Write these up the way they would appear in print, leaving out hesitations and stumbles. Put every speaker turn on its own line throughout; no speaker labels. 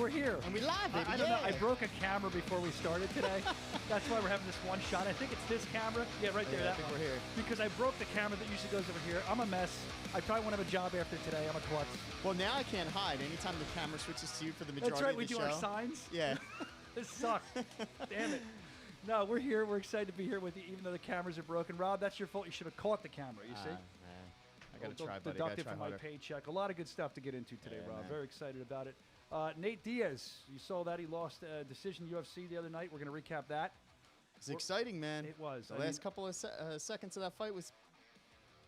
we're here.
And we live, baby.
I don't know. I broke a camera before we started today. That's why we're having this one shot. I think it's this camera. Yeah, right there.
Yeah,
that
I think
one.
we're here.
Because I broke the camera that usually goes over here. I'm a mess. I probably won't have a job after today. I'm a klutz.
Well, now I can't hide. Anytime the camera switches to you for the majority
That's right.
of the
We do
show.
our signs.
Yeah.
This sucks. Damn it. No, we're here. We're excited to be here with you, even though the cameras are broken. Rob, that's your fault. You should have caught the camera, you see?
Man. I got to try, buddy.
Deduct it
try
from my
harder.
paycheck. A lot of good stuff to get into today,
Yeah,
Rob.
man.
Very excited about it. Nate Diaz, you saw that. He lost a decision UFC the other night. We're going to recap that.
It's exciting, man.
It was.
The last couple of seconds of that fight was...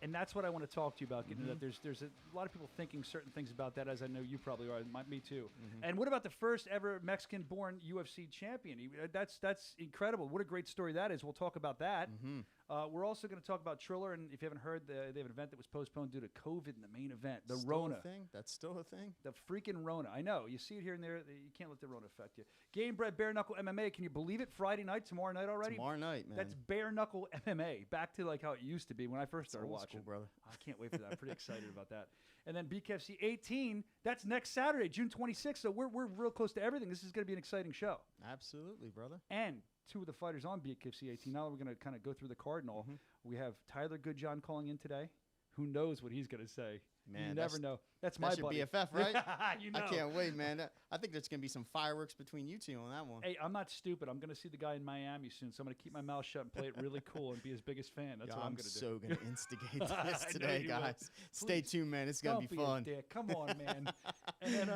And that's what I want to talk to you about. Getting that there's a lot of people thinking certain things about that, as I know you probably are. Me too. And what about the first ever Mexican-born UFC champion? That's incredible. What a great story that is. We'll talk about that. We're also going to talk about Triller, and if you haven't heard, they have an event that was postponed due to COVID in the main event. The
still
Rona.
a thing? That's still a thing?
The freaking Rona. I know. You see it here and there. You can't let the Rona affect you. Game Bred Bare Knuckle MMA. Can you believe it? Friday night, tomorrow night already?
Tomorrow night, man.
That's Bare Knuckle MMA. Back to like how it used to be when I first started
old
watching.
school, brother.
I can't wait for that. I'm pretty excited about that. And then BKFC 18. That's next Saturday, June 26th. So we're real close to everything. This is going to be an exciting show.
Absolutely, brother.
And two of the fighters on BKFC 18. Now we're going to kind of go through the card and all. We have Tyler Goodjohn calling in today. Who knows what he's going to say?
Man,
you never know. That's my buddy.
your BFF, right?
You know.
I can't wait, man. I think there's going to be some fireworks between you two on that one.
Hey, I'm not stupid. I'm going to see the guy in Miami soon, so I'm going to keep my mouth shut and play it really cool and be his biggest fan. That's what I'm going to do.
so going to instigate this today,
you
guys.
will.
Stay
Please,
tuned, man. It's going to be fun.
A dick. Come on, man. And then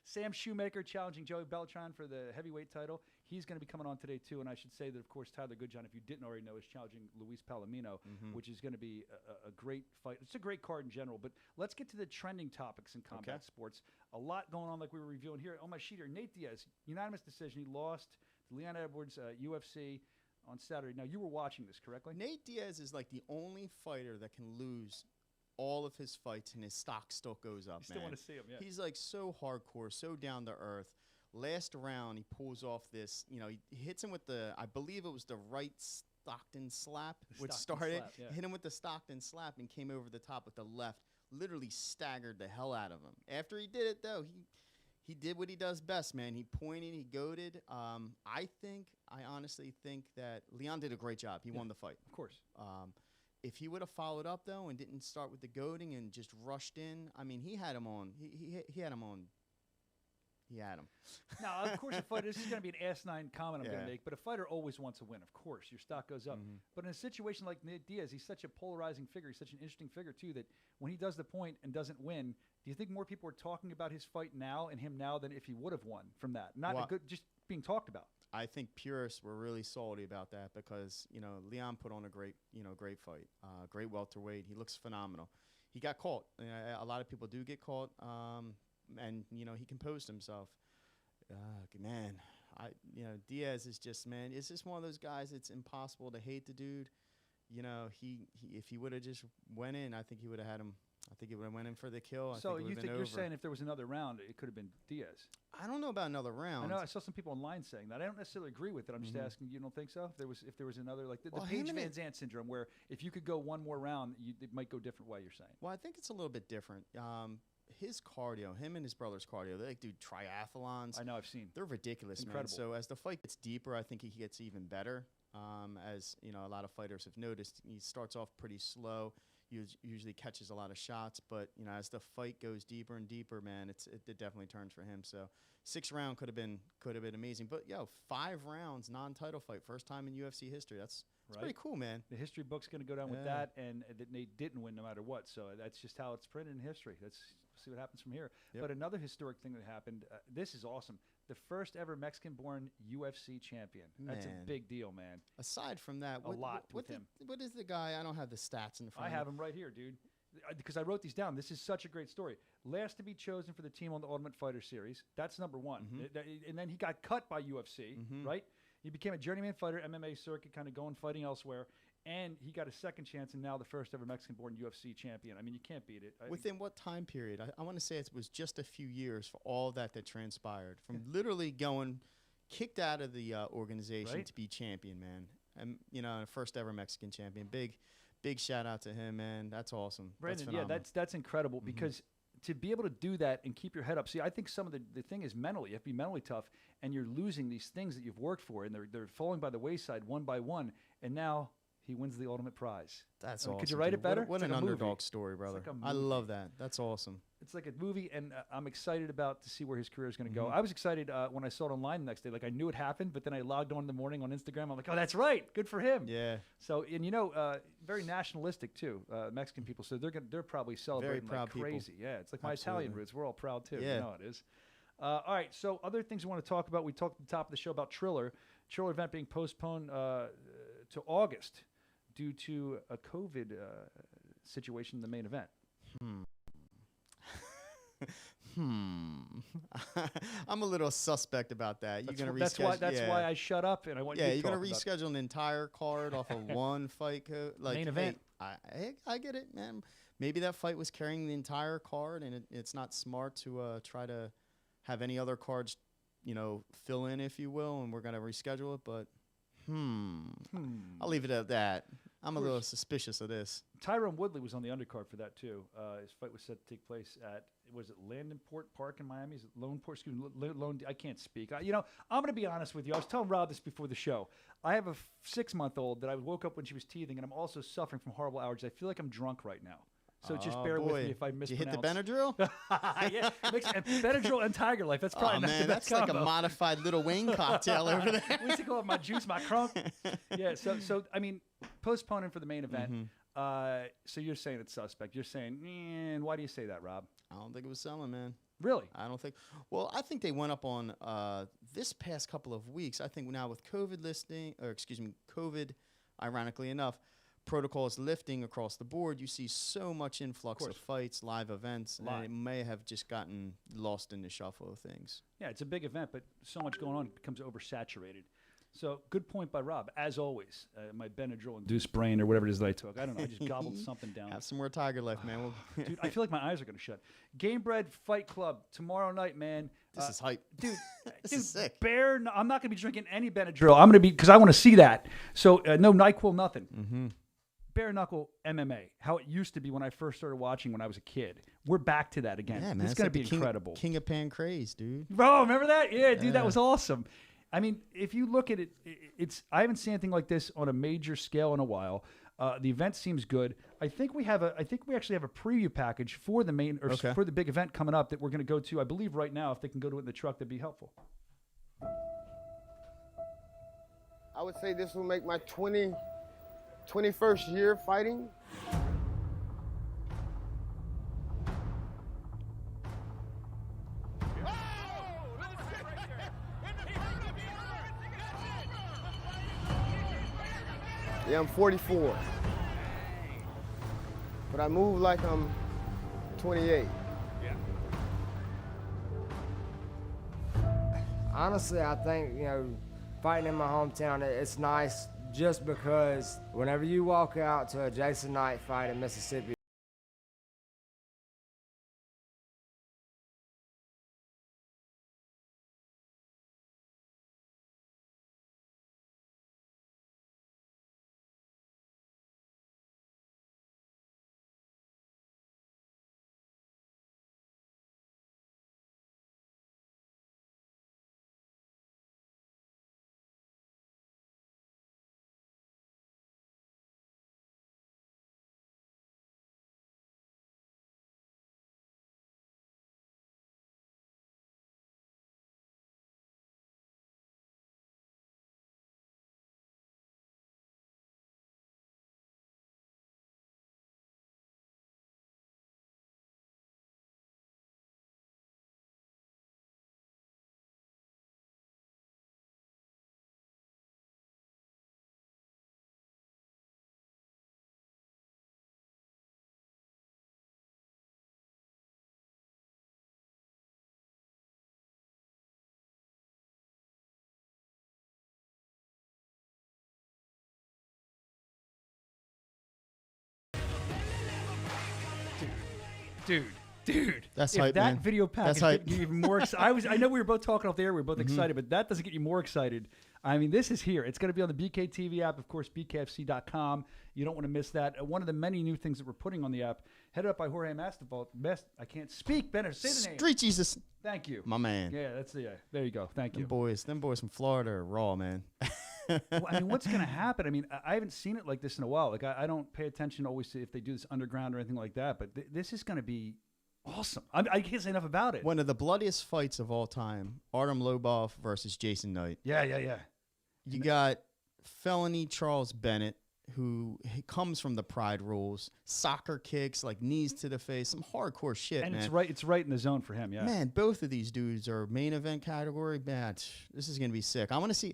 Sam Shewmaker challenging Joey Beltran for the heavyweight title. He's going to be coming on today, too. And I should say that, of course, Tyler Goodjohn, if you didn't already know, is challenging Luis Palomino, which is going to be a great fight. It's a great card in general. But let's get to the trending topics in combat sports. A lot going on, like we were reviewing here on my sheet here. Nate Diaz, unanimous decision. He lost to Leon Edwards, UFC, on Saturday. Now, you were watching this, correctly?
Nate Diaz is like the only fighter that can lose all of his fights and his stock still goes up,
You still
man.
want to see him, yeah.
He's like so hardcore, so down to earth. Last round, he pulls off this, he hits him with I believe it was the right Stockton slap, which started,
slap, yeah.
hit him with the Stockton slap and came over the top with the left, literally staggered the hell out of him. After he did it, though, he did what he does best, man. He pointed, he goaded. I honestly think that Leon did a great job. He won the fight.
Of course.
If he would have followed up, though, and didn't start with the goading and just rushed in, I mean, he had him on. He had him on. He had him.
Now, of course, a fighter, this is going to be an asinine comment I'm going
Yeah.
to make, but a fighter always wants a win. Of course, your stock goes up. But in a situation like Nate Diaz, he's such a polarizing figure. He's such an interesting figure, too, that when he does the point and doesn't win, do you think more people are talking about his fight now and him now than if he would have won from that? Just being talked about.
I think purists were really salty about that because, Leon put on a great fight. Great welterweight. He looks phenomenal. He got caught. A lot of people do get caught. And he composed himself. Man, Diaz is just, man, it's just one of those guys. It's impossible to hate the dude. He if he would have just went in, I think he would have had him. I think he would have went in for the kill.
So you think you're saying if there was another round, it could have been Diaz?
I don't know about another round.
I know I saw some people online saying that. I don't necessarily agree with it. I'm just asking. You don't think so? If there was another, like the Paige Van Zandt syndrome, where if you could go one more round, it might go a different way. You're saying?
Well, I think it's a little bit different. His cardio, him and his brother's cardio, they do triathlons.
I know, I've seen.
They're ridiculous,
Incredible.
man. So as the fight gets deeper, I think he gets even better. As a lot of fighters have noticed, he starts off pretty slow. Usually catches a lot of shots, but as the fight goes deeper and deeper, man, it definitely turns for him. So 6th round could have been amazing, but 5 rounds non-title fight, first time in UFC history. That's pretty cool, man.
The history book's going to go down with that, and that Nate didn't win no matter what. So that's just how it's printed in history. Let's see what happens from here.
Yep.
But another historic thing that happened, this is awesome. The first ever Mexican-born UFC champion. That's a big deal, man.
Aside from that,
with him.
What is the guy? I don't have the stats in front of me.
I have him right here, dude. Because I wrote these down. This is such a great story. Last to be chosen for the team on the Ultimate Fighter series. That's number one. And then he got cut by UFC, right? He became a journeyman fighter, MMA circuit, kind of going fighting elsewhere. And he got a second chance, and now the first ever Mexican-born UFC champion. I mean, you can't beat it.
Within what time period? I want to say it was just a few years for all that transpired. From literally going kicked out of the organization to be champion, man. And, first ever Mexican champion. Big shout out to him, man. That's awesome.
Brandon,
that's phenomenal.
that's incredible because to be able to do that and keep your head up. See, I think some of the thing is mentally. You have to be mentally tough, and you're losing these things that you've worked for, and they're falling by the wayside one by one. And now he wins the ultimate prize.
That's
I mean,
awesome.
Could you write it better?
What
it's
an
like
underdog story, brother.
Like
I love that. That's awesome.
It's like a movie, and I'm excited about to see where his career is going to go. I was excited when I saw it online the next day. Like, I knew it happened, but then I logged on in the morning on Instagram. I'm like, oh, that's right. Good for him.
Yeah.
So, and very nationalistic too. Mexican people, so they're probably celebrating
proud
like crazy.
people.
Yeah, it's like my Italian roots. We're all proud too.
Yeah.
You know it is. All right. So, other things we want to talk about. We talked at the top of the show about Triller event being postponed to August due to a COVID situation in the main event.
I'm a little suspect about that. You're gonna reschedule.
That's why I shut up and I want you to
you're
talk
gonna
about
reschedule an entire card off of one fight like
main event.
I get it, man. Maybe that fight was carrying the entire card, and it's not smart to try to have any other cards, fill in, if you will, and we're gonna reschedule it. But I'll leave it at that. I'm a little suspicious of this. Tyron
Woodley was on the undercard for that too. His fight was set to take place at Landonport Park in Miami? Is it Loneport? Excuse me, I can't speak. I'm going to be honest with you. I was telling Rob this before the show. I have a 6-month-old that I woke up when she was teething, and I'm also suffering from horrible allergies. I feel like I'm drunk right now. So just bear with me if I mispronounce. Did you hit the Benadryl? Yeah, Benadryl and Tiger Life. That's probably not the best combo.
Like a modified Little Wayne cocktail over there.
We used to call it my juice, my crunk. Yeah, so I mean, postponing for the main event. So you're saying it's suspect. You're saying, why do you say that, Rob?
I don't think it was selling, man.
Really?
I don't think. Well, I think they went up on this past couple of weeks. I think now with COVID, ironically enough, protocols lifting across the board, you see so much influx of fights, live events, and it may have just gotten lost in the shuffle of things. Yeah, it's a big event, but so much going on, it becomes oversaturated. So good point by Rob, as always. My Benadryl-induced brain or whatever it is that I took. I don't know. I just gobbled something down. Have some more Tiger Life, man.
Dude, I feel like my eyes are going to shut. Gamebred Fight Club tomorrow night, man.
This is hype.
Dude,
this is sick.
I'm not going to be drinking any Benadryl. I'm going to be, because I want to see that. So no NyQuil, nothing. Bare knuckle MMA, how it used to be when I first started watching when I was a kid. We're back to that again.
Yeah, man.
It's going to be incredible.
King of Pancrase, dude.
Bro, remember that? Yeah, dude, that was awesome. I mean, if you look at it, I haven't seen anything like this on a major scale in a while. The event seems good. I think we actually have a preview package for the main for the big event coming up that we're going to go to. I believe right now, if they can go to it in the truck, that'd be helpful.
I would say this will make my 21st year fighting. Yeah, I'm 44. But I move like I'm 28.
Yeah.
Honestly, I think, fighting in my hometown, it's nice just because whenever you walk out to a Jason Knight fight in Mississippi,
Dude.
That's
if
hype,
that
man.
video package
That's hype.
get you even more excited. I know we were both talking off the air. We were both excited, but that doesn't get you more excited. I mean, this is here. It's going to be on the BKTV app, of course, BKFC.com. You don't want to miss that. One of the many new things that we're putting on the app, headed up by Jorge Masvidal. I can't speak. Benner, say the name.
Street Jesus.
Thank you.
My man.
Yeah, there you go. Thank you.
Them boys from Florida are raw, man.
Well, I mean, what's going to happen? I mean, I haven't seen it like this in a while. Like, I don't pay attention always to if they do this underground or anything like that, but this is going to be awesome. I can't say enough about it.
One of the bloodiest fights of all time, Artem Lobov versus Jason Knight.
Yeah.
You got felony Charles Bennett, who comes from the Pride rules, soccer kicks, like knees to the face, some hardcore shit,
and
man.
It's right in the zone for him, yeah.
Man, both of these dudes are main event category. Man, this is going to be sick. I want to see...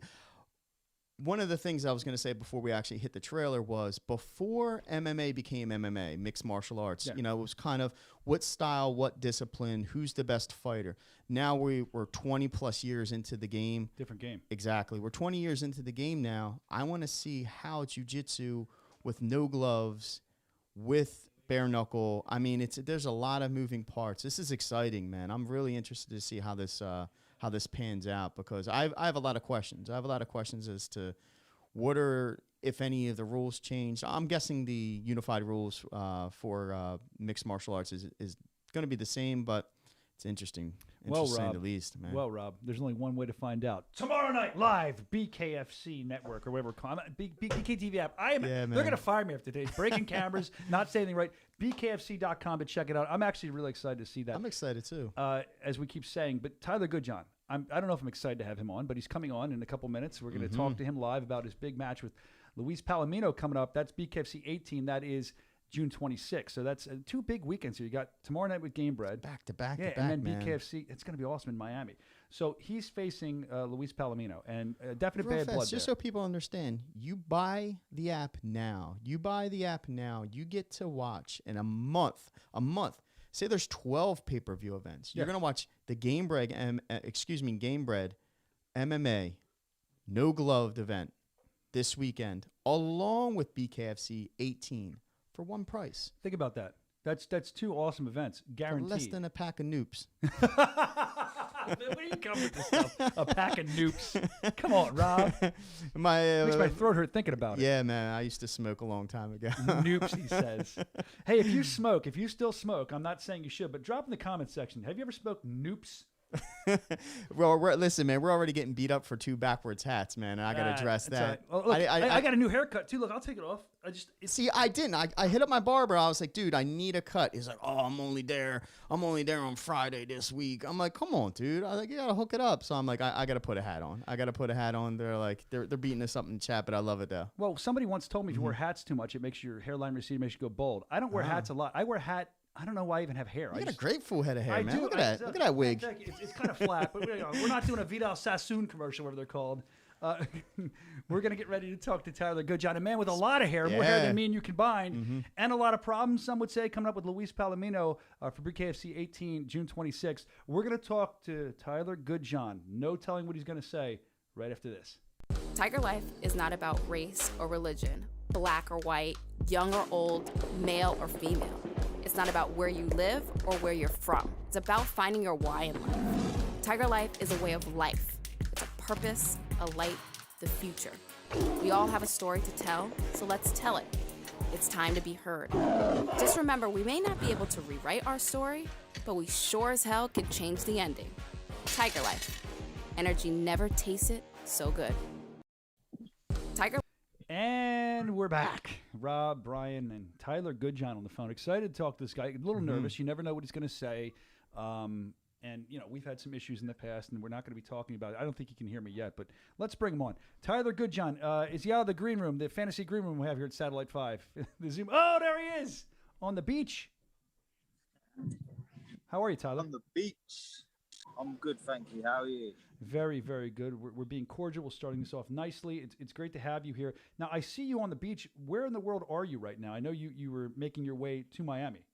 One of the things I was going to say before we actually hit the trailer was before MMA became MMA, mixed martial arts, it was kind of what style, what discipline, who's the best fighter. Now we're 20 plus years into the game.
Different game.
Exactly. We're 20 years into the game now. I want to see how jiu-jitsu with no gloves, with bare knuckle. I mean, there's a lot of moving parts. This is exciting, man. I'm really interested to see how this pans out, because I have a lot of questions. I have a lot of questions as to what are, if any, of the rules changed. I'm guessing the unified rules for mixed martial arts is going to be the same, but it's interesting to say the least, man.
Well, Rob, there's only one way to find out. Tomorrow night, live, BKFC Network, or whatever we're calling it. BKTV app. They're going to fire me after today's breaking cameras, not saying anything right. BKFC.com to check it out. I'm actually really excited to see that.
I'm excited, too.
As we keep saying. But Tyler Goodjohn, I don't know if I'm excited to have him on, but he's coming on in a couple minutes. We're going to talk to him live about his big match with Luis Palomino coming up. That's BKFC 18. That is June 26th. So that's 2 big weekends here. You got tomorrow night with Game Bread.
Back to back,
and then BKFC. It's going to be awesome in Miami. So he's facing Luis Palomino, and definite
Real
bad
fast,
blood
just
there.
so people understand, you buy the app now. You get to watch in a month. Say there's 12 pay-per-view events. You're going to watch the Game Bread MMA no gloved event this weekend, along with BKFC 18 for one price.
Think about that. That's 2 awesome events, guaranteed.
For less than a pack of noops.
Where do you come with this stuff? A pack of noops. Come on, Rob. Makes my throat hurt thinking about it.
Yeah, man. I used to smoke a long time ago.
Noops, he says. Hey, if you still smoke, I'm not saying you should, but drop in the comments section. Have you ever smoked noops?
Well, listen, man, we're already getting beat up for 2 backwards hats, man, and I got to address that.
Right. Well, look, I got a new haircut, too. Look, I'll take it off.
I didn't. I hit up my barber. I was like, dude, I need a cut. He's like, oh, I'm only there on Friday this week. I'm like, come on, dude. I was like, you got to hook it up. So I'm like, I got to put a hat on. They're like, they're beating us up in the chat, but I love it, though.
Well, somebody once told me if you wear hats too much, it makes your hairline recede, makes you go bald. I don't wear hats a lot. I wear a hat. I don't know why I even have hair.
You got a great full head of hair, man.
Do.
Look at that wig.
It's kind of flat, but we're not doing a Vidal Sassoon commercial, whatever they're called. We're going to get ready to talk to Tyler Goodjohn, a man with a lot of hair, more hair than me and you combined, and a lot of problems, some would say, coming up with Luis Palomino for BKFC 18, June 26th. We're going to talk to Tyler Goodjohn. No telling what he's going to say right after this.
Tiger Life is not about race or religion, black or white, young or old, male or female. It's not about where you live or where you're from. It's about finding your why in life. Tiger Life is a way of life. It's a purpose, a light, the future. We all have a story to tell, so let's tell it. It's time to be heard. Just remember, we may not be able to rewrite our story, but we sure as hell can change the ending. Tiger Life. Energy never tasted so good. Tiger.
And we're back. Rob, Brian, and Tyler Goodjohn on the phone. Excited to talk to this guy. A little nervous. You never know what he's going to say. And, we've had some issues in the past, and we're not going to be talking about it. I don't think he can hear me yet, but let's bring him on. Tyler Goodjohn, is he out of the green room, the fantasy green room we have here at Satellite 5? The Zoom. Oh, there he is on the beach. How are you, Tyler?
On the beach. I'm good, thank you. How are you?
Very, very good. We're being cordial. We're starting this off nicely. It's great to have you here. Now, I see you on the beach. Where in the world are you right now? I know you were making your way to Miami.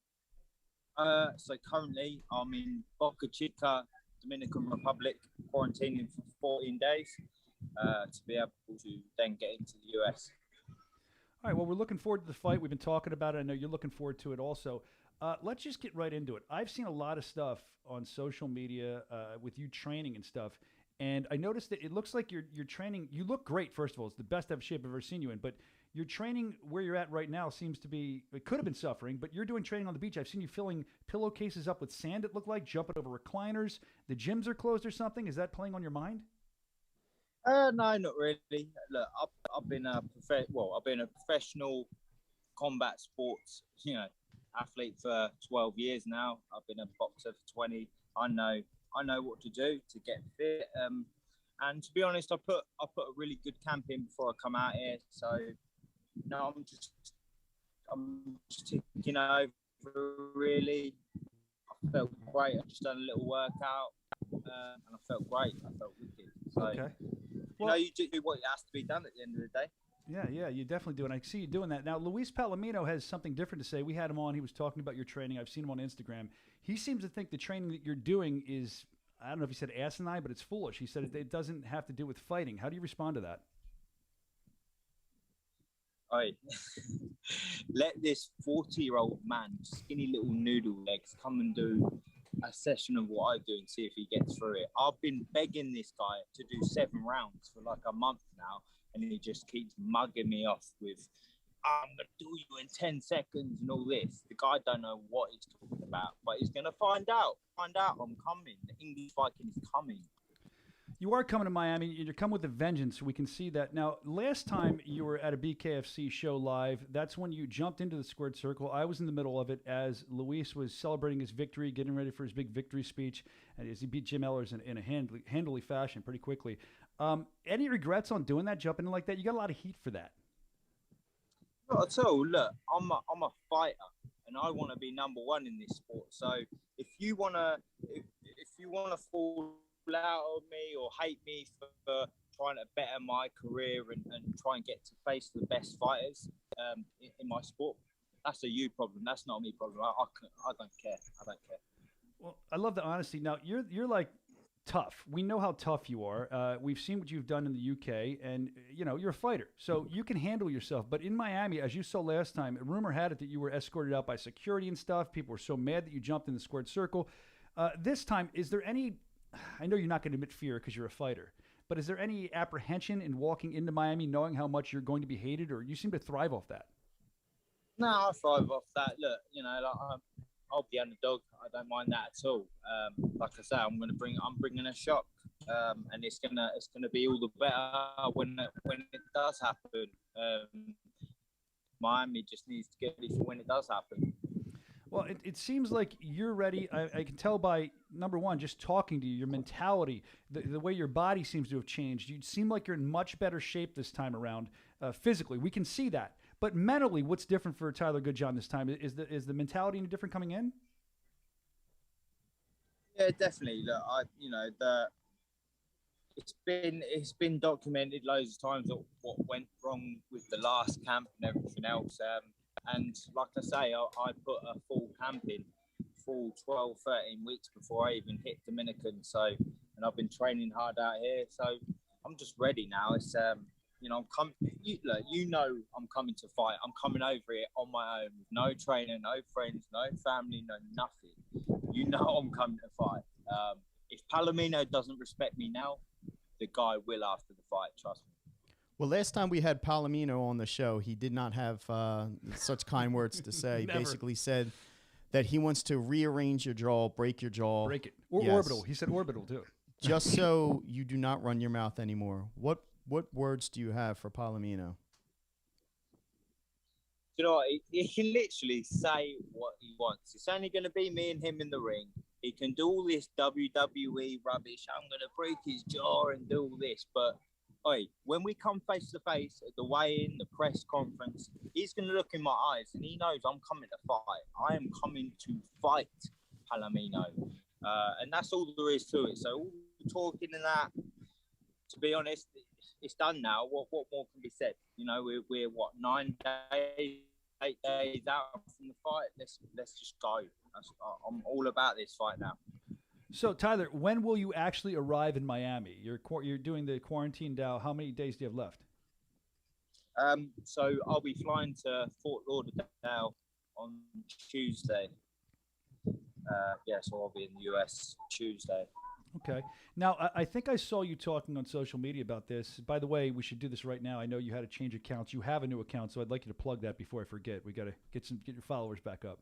So currently I'm in Boca Chica, Dominican Republic, quarantining for 14 days to be able to then get into the US.
All right, well, we're looking forward to the fight. We've been talking about it. I know you're looking forward to it also. Let's just get right into it. I've seen a lot of stuff on social media with you training and stuff. And I noticed that it looks like you're training. You look great, first of all. It's the best shape I've ever seen you in. But your training where you're at right now seems to be, it could have been suffering, but you're doing training on the beach. I've seen you filling pillowcases up with sand, it looked like, jumping over recliners. The gyms are closed or something. Is that playing on your mind?
No, not really. Look, I've been a professional combat sports, athlete for 12 years now. I've been a boxer for 20. I know what to do to get fit. And to be honest, I put a really good camp in before I come out here. So no, I'm just taking over really. I felt great. I just done a little workout, and I felt great. I felt wicked. So,
okay.
You do what has to be done at the end of the day.
Yeah, you definitely do. And I see you doing that. Now, Luis Palomino has something different to say. We had him on. He was talking about your training. I've seen him on Instagram. He seems to think the training that you're doing is, I don't know if he said asinine, but it's foolish. He said it doesn't have to do with fighting. How do you respond to that?
All right. Let this 40-year-old man, skinny little noodle legs, come and do a session of what I do and see if he gets through it. I've been begging this guy to do 7 rounds for like a month now, and he just keeps mugging me off with, I'm going to do you in 10 seconds and all this. The guy don't know what he's talking about, but he's going to find out. I'm coming. The English Viking is coming.
You are coming to Miami. You're coming with a vengeance. We can see that. Now, last time you were at a BKFC show live, that's when you jumped into the squared circle. I was in the middle of it as Luis was celebrating his victory, getting ready for his big victory speech, and as he beat Jim Ellers in a handily fashion pretty quickly. Any regrets on doing that, jumping in like that? You got a lot of heat for that.
Not at all. Look, I'm a fighter, and I want to be number one in this sport. So if you wanna fall out of me or hate me for trying to better my career and try and get to face the best fighters in my sport, that's a you problem. That's not a me problem. I don't care. I don't care.
Well, I love the honesty. Now you're like tough. We know how tough you are. We've seen what you've done in the UK, and you're a fighter, so you can handle yourself. But in Miami, as you saw last time, rumor had it that you were escorted out by security and stuff. People were so mad that you jumped in the squared circle. This time, is there any? I know you're not going to admit fear because you're a fighter, but is there any apprehension in walking into Miami knowing how much you're going to be hated, or you seem to thrive off that?
No, I thrive off that. Look, I'll be underdog. I don't mind that at all. Like I say, I'm bringing a shock, and it's gonna be all the better when it does happen. Miami just needs to get ready for when it does happen.
Well, it seems like you're ready. I can tell by, number one, just talking to you, your mentality, the way your body seems to have changed. You seem like you're in much better shape this time around, physically. We can see that. But mentally, what's different for Tyler Goodjohn this time? Is the mentality any different coming in?
Yeah, definitely. Look, it's been documented loads of times what went wrong with the last camp and everything else. And like I say, I put a full camp in, full 12, 13 weeks before I even hit Dominican. And I've been training hard out here. So I'm just ready now. It's, I'm coming, I'm coming to fight. I'm coming over here on my own with no trainer, no friends, no family, no nothing. I'm coming to fight. If Palomino doesn't respect me now, the guy will after the fight, trust me.
Well, last time we had Palomino on the show, he did not have such kind words to say. He basically said that he wants to rearrange your jaw, break your jaw.
Break it. Or yes. Orbital. He said orbital, too.
Just so you do not run your mouth anymore. What words do you have for Palomino?
You know what? He can literally say what he wants. It's only going to be me and him in the ring. He can do all this WWE rubbish. I'm going to break his jaw and do all this, but when we come face to face at the weigh-in, the press conference, he's going to look in my eyes and he knows I'm coming to fight. I am coming to fight Palomino. And that's all there is to it. So all the talking and that, to be honest, it's done now. What more can be said? We're 9 days, 8 days out from the fight. Let's just go. I'm all about this fight now.
So, Tyler, when will you actually arrive in Miami? You're doing the quarantine now. How many days do you have left?
So I'll be flying to Fort Lauderdale on Tuesday. So I'll be in the US Tuesday.
Okay. Now, I think I saw you talking on social media about this. By the way, we should do this right now. I know you had to change accounts. You have a new account, so I'd like you to plug that before I forget. We got to get your followers back up.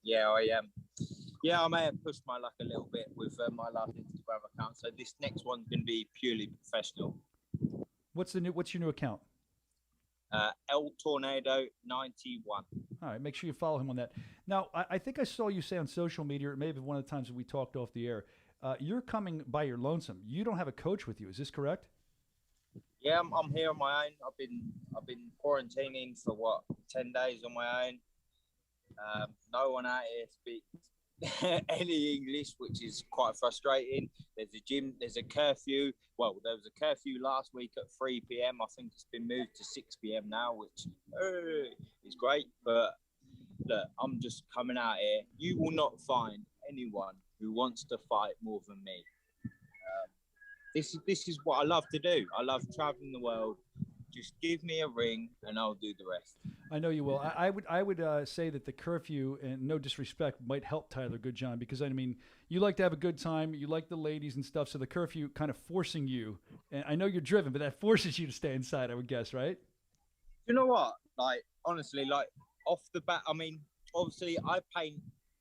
Yeah, I may have pushed my luck a little bit with my last Instagram account. So this next one's going to be purely professional.
What's your new account?
El Tornado 91.
All right, make sure you follow him on that. Now, I think I saw you say on social media, or maybe one of the times that we talked off the air, you're coming by your lonesome. You don't have a coach with you. Is this correct?
Yeah, I'm here on my own. I've been quarantining for 10 days on my own. No one out here speaks any English, which is quite frustrating. There's a gym, there's a curfew. Well, there was a curfew last week at 3 p.m. I think it's been moved to 6 p.m. now, which is great. But look, I'm just coming out here. You will not find anyone who wants to fight more than me. This is what I love to do. I love traveling the world. Just give me a ring and I'll do the rest.
I know you will. I would say that the curfew, and no disrespect, might help Tyler Goodjohn, because I mean, you like to have a good time, you like the ladies and stuff, so the curfew kind of forcing you, and I know you're driven, but that forces you to stay inside, I would guess, right?
You know what? Like, honestly, like off the bat, I mean, obviously I paint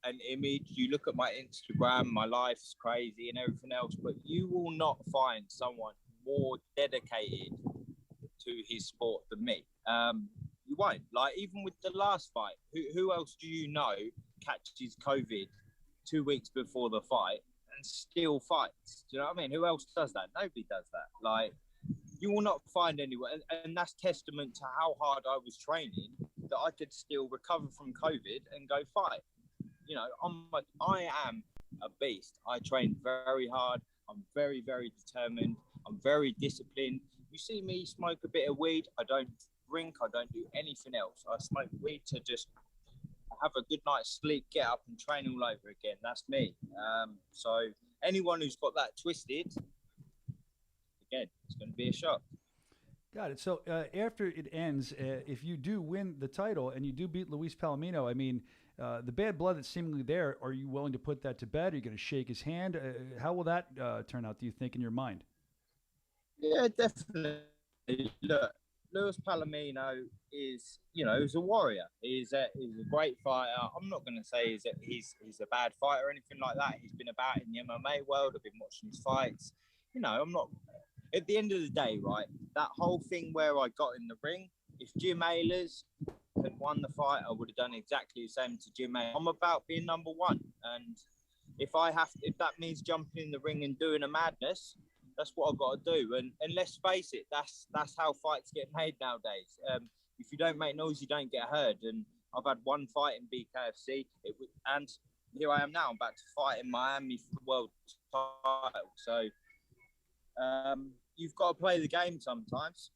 an image. You look at my Instagram, my life's crazy and everything else, but you will not find someone more dedicated to his sport than me. You won't. Like, even with the last fight, who else do you know catches COVID 2 weeks before the fight and still fights? Do you know what I mean? Who else does that? Nobody does that. Like, you will not find anyone, and that's testament to how hard I was training, that I could still recover from COVID and go fight. You know, I am a beast. I train very hard. I'm very, very determined. I'm very disciplined. You see me smoke a bit of weed. I don't drink. I don't do anything else. I smoke weed to just have a good night's sleep, get up and train all over again. That's me. So anyone who's got that twisted, again, it's going to be a shock.
Got it. So after it ends, if you do win the title and you do beat Luis Palomino, I mean, the bad blood that's seemingly there, are you willing to put that to bed? Are you going to shake his hand? How will that turn out, do you think, in your mind?
Yeah, definitely. Look, Luis Palomino is, he's a warrior. He's a great fighter. I'm not going to say he's a bad fighter or anything like that. He's been about in the MMA world. I've been watching his fights. I'm not. At the end of the day, right, that whole thing where I got in the ring, if Jim Ehlers had won the fight, I would have done exactly the same to Jim Ehlers. I'm about being number one. And if that means jumping in the ring and doing a madness, that's what I've got to do. And let's face it, that's how fights get made nowadays. If you don't make noise, you don't get heard. And I've had one fight in BKFC, and here I am now. I'm about to fight in Miami for the world title. So you've got to play the game sometimes.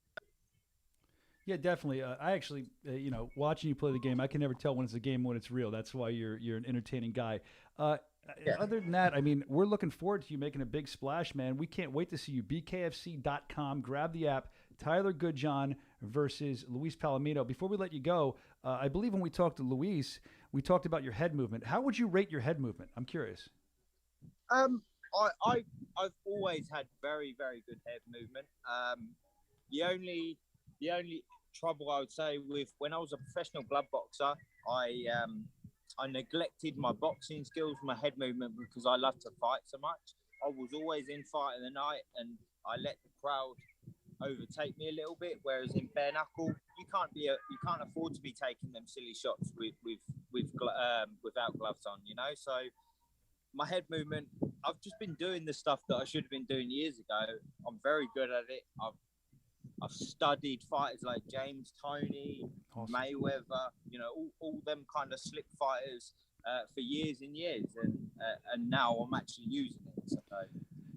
Yeah, definitely. I actually, watching you play the game, I can never tell when it's a game when it's real. That's why you're an entertaining guy.
Yeah.
Other than that, I mean, we're looking forward to you making a big splash, man. We can't wait to see you. BKFC.com. Grab the app. Tyler Goodjohn versus Luis Palomino. Before we let you go, I believe when we talked to Luis, we talked about your head movement. How would you rate your head movement? I'm curious.
I've always had very, very good head movement. The only trouble I would say with when I was a professional glove boxer, I neglected my boxing skills, my head movement, because I love to fight so much. I was always in fight of the night, and I let the crowd overtake me a little bit. Whereas in bare knuckle, you can't afford to be taking them silly shots without gloves on. So my head movement, I've just been doing the stuff that I should have been doing years ago. I'm very good at it. I've studied fighters like James Toney, awesome. Mayweather, all them kind of slick fighters for years and years, and now I'm actually using it. So.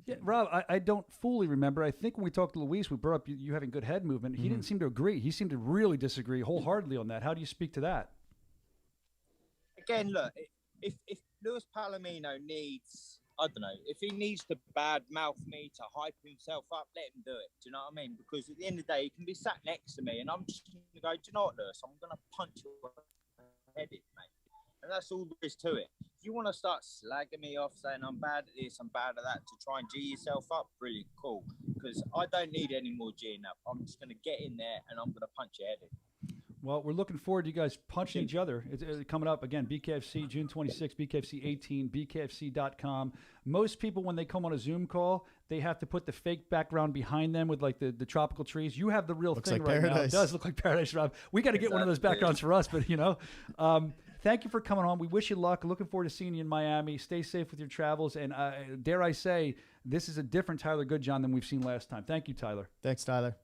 Yeah, Rob, I don't fully remember. I think when we talked to Luis, we brought up you having good head movement. He didn't seem to agree. He seemed to really disagree wholeheartedly on that. How do you speak to that? Again,
look, if Luis Palomino needs, I don't know, if he needs to bad mouth me to hype himself up, let him do it. Do you know what I mean? Because at the end of the day, he can be sat next to me and I'm just going to go, do you know what, Lewis? I'm going to punch your head in, mate. And that's all there is to it. you want to start slagging me off, saying I'm bad at this, I'm bad at that, to try and G yourself up, brilliant, cool. Because I don't need any more G'ing up. I'm just going to get in there and I'm going to punch your head in.
Well, we're looking forward to you guys punching each other. It's coming up again, BKFC, June 26th, BKFC 18, BKFC.com. Most people, when they come on a Zoom call, they have to put the fake background behind them with like the tropical trees. You have the real
Looks
thing
like
right now.
paradise.
It does look like paradise, Rob. We got to get one of those backgrounds for us, but thank you for coming on. We wish you luck. Looking forward to seeing you in Miami. Stay safe with your travels. And dare I say, this is a different Tyler Goodjohn than we've seen last time. Thank you, Tyler.
Thanks, Tyler.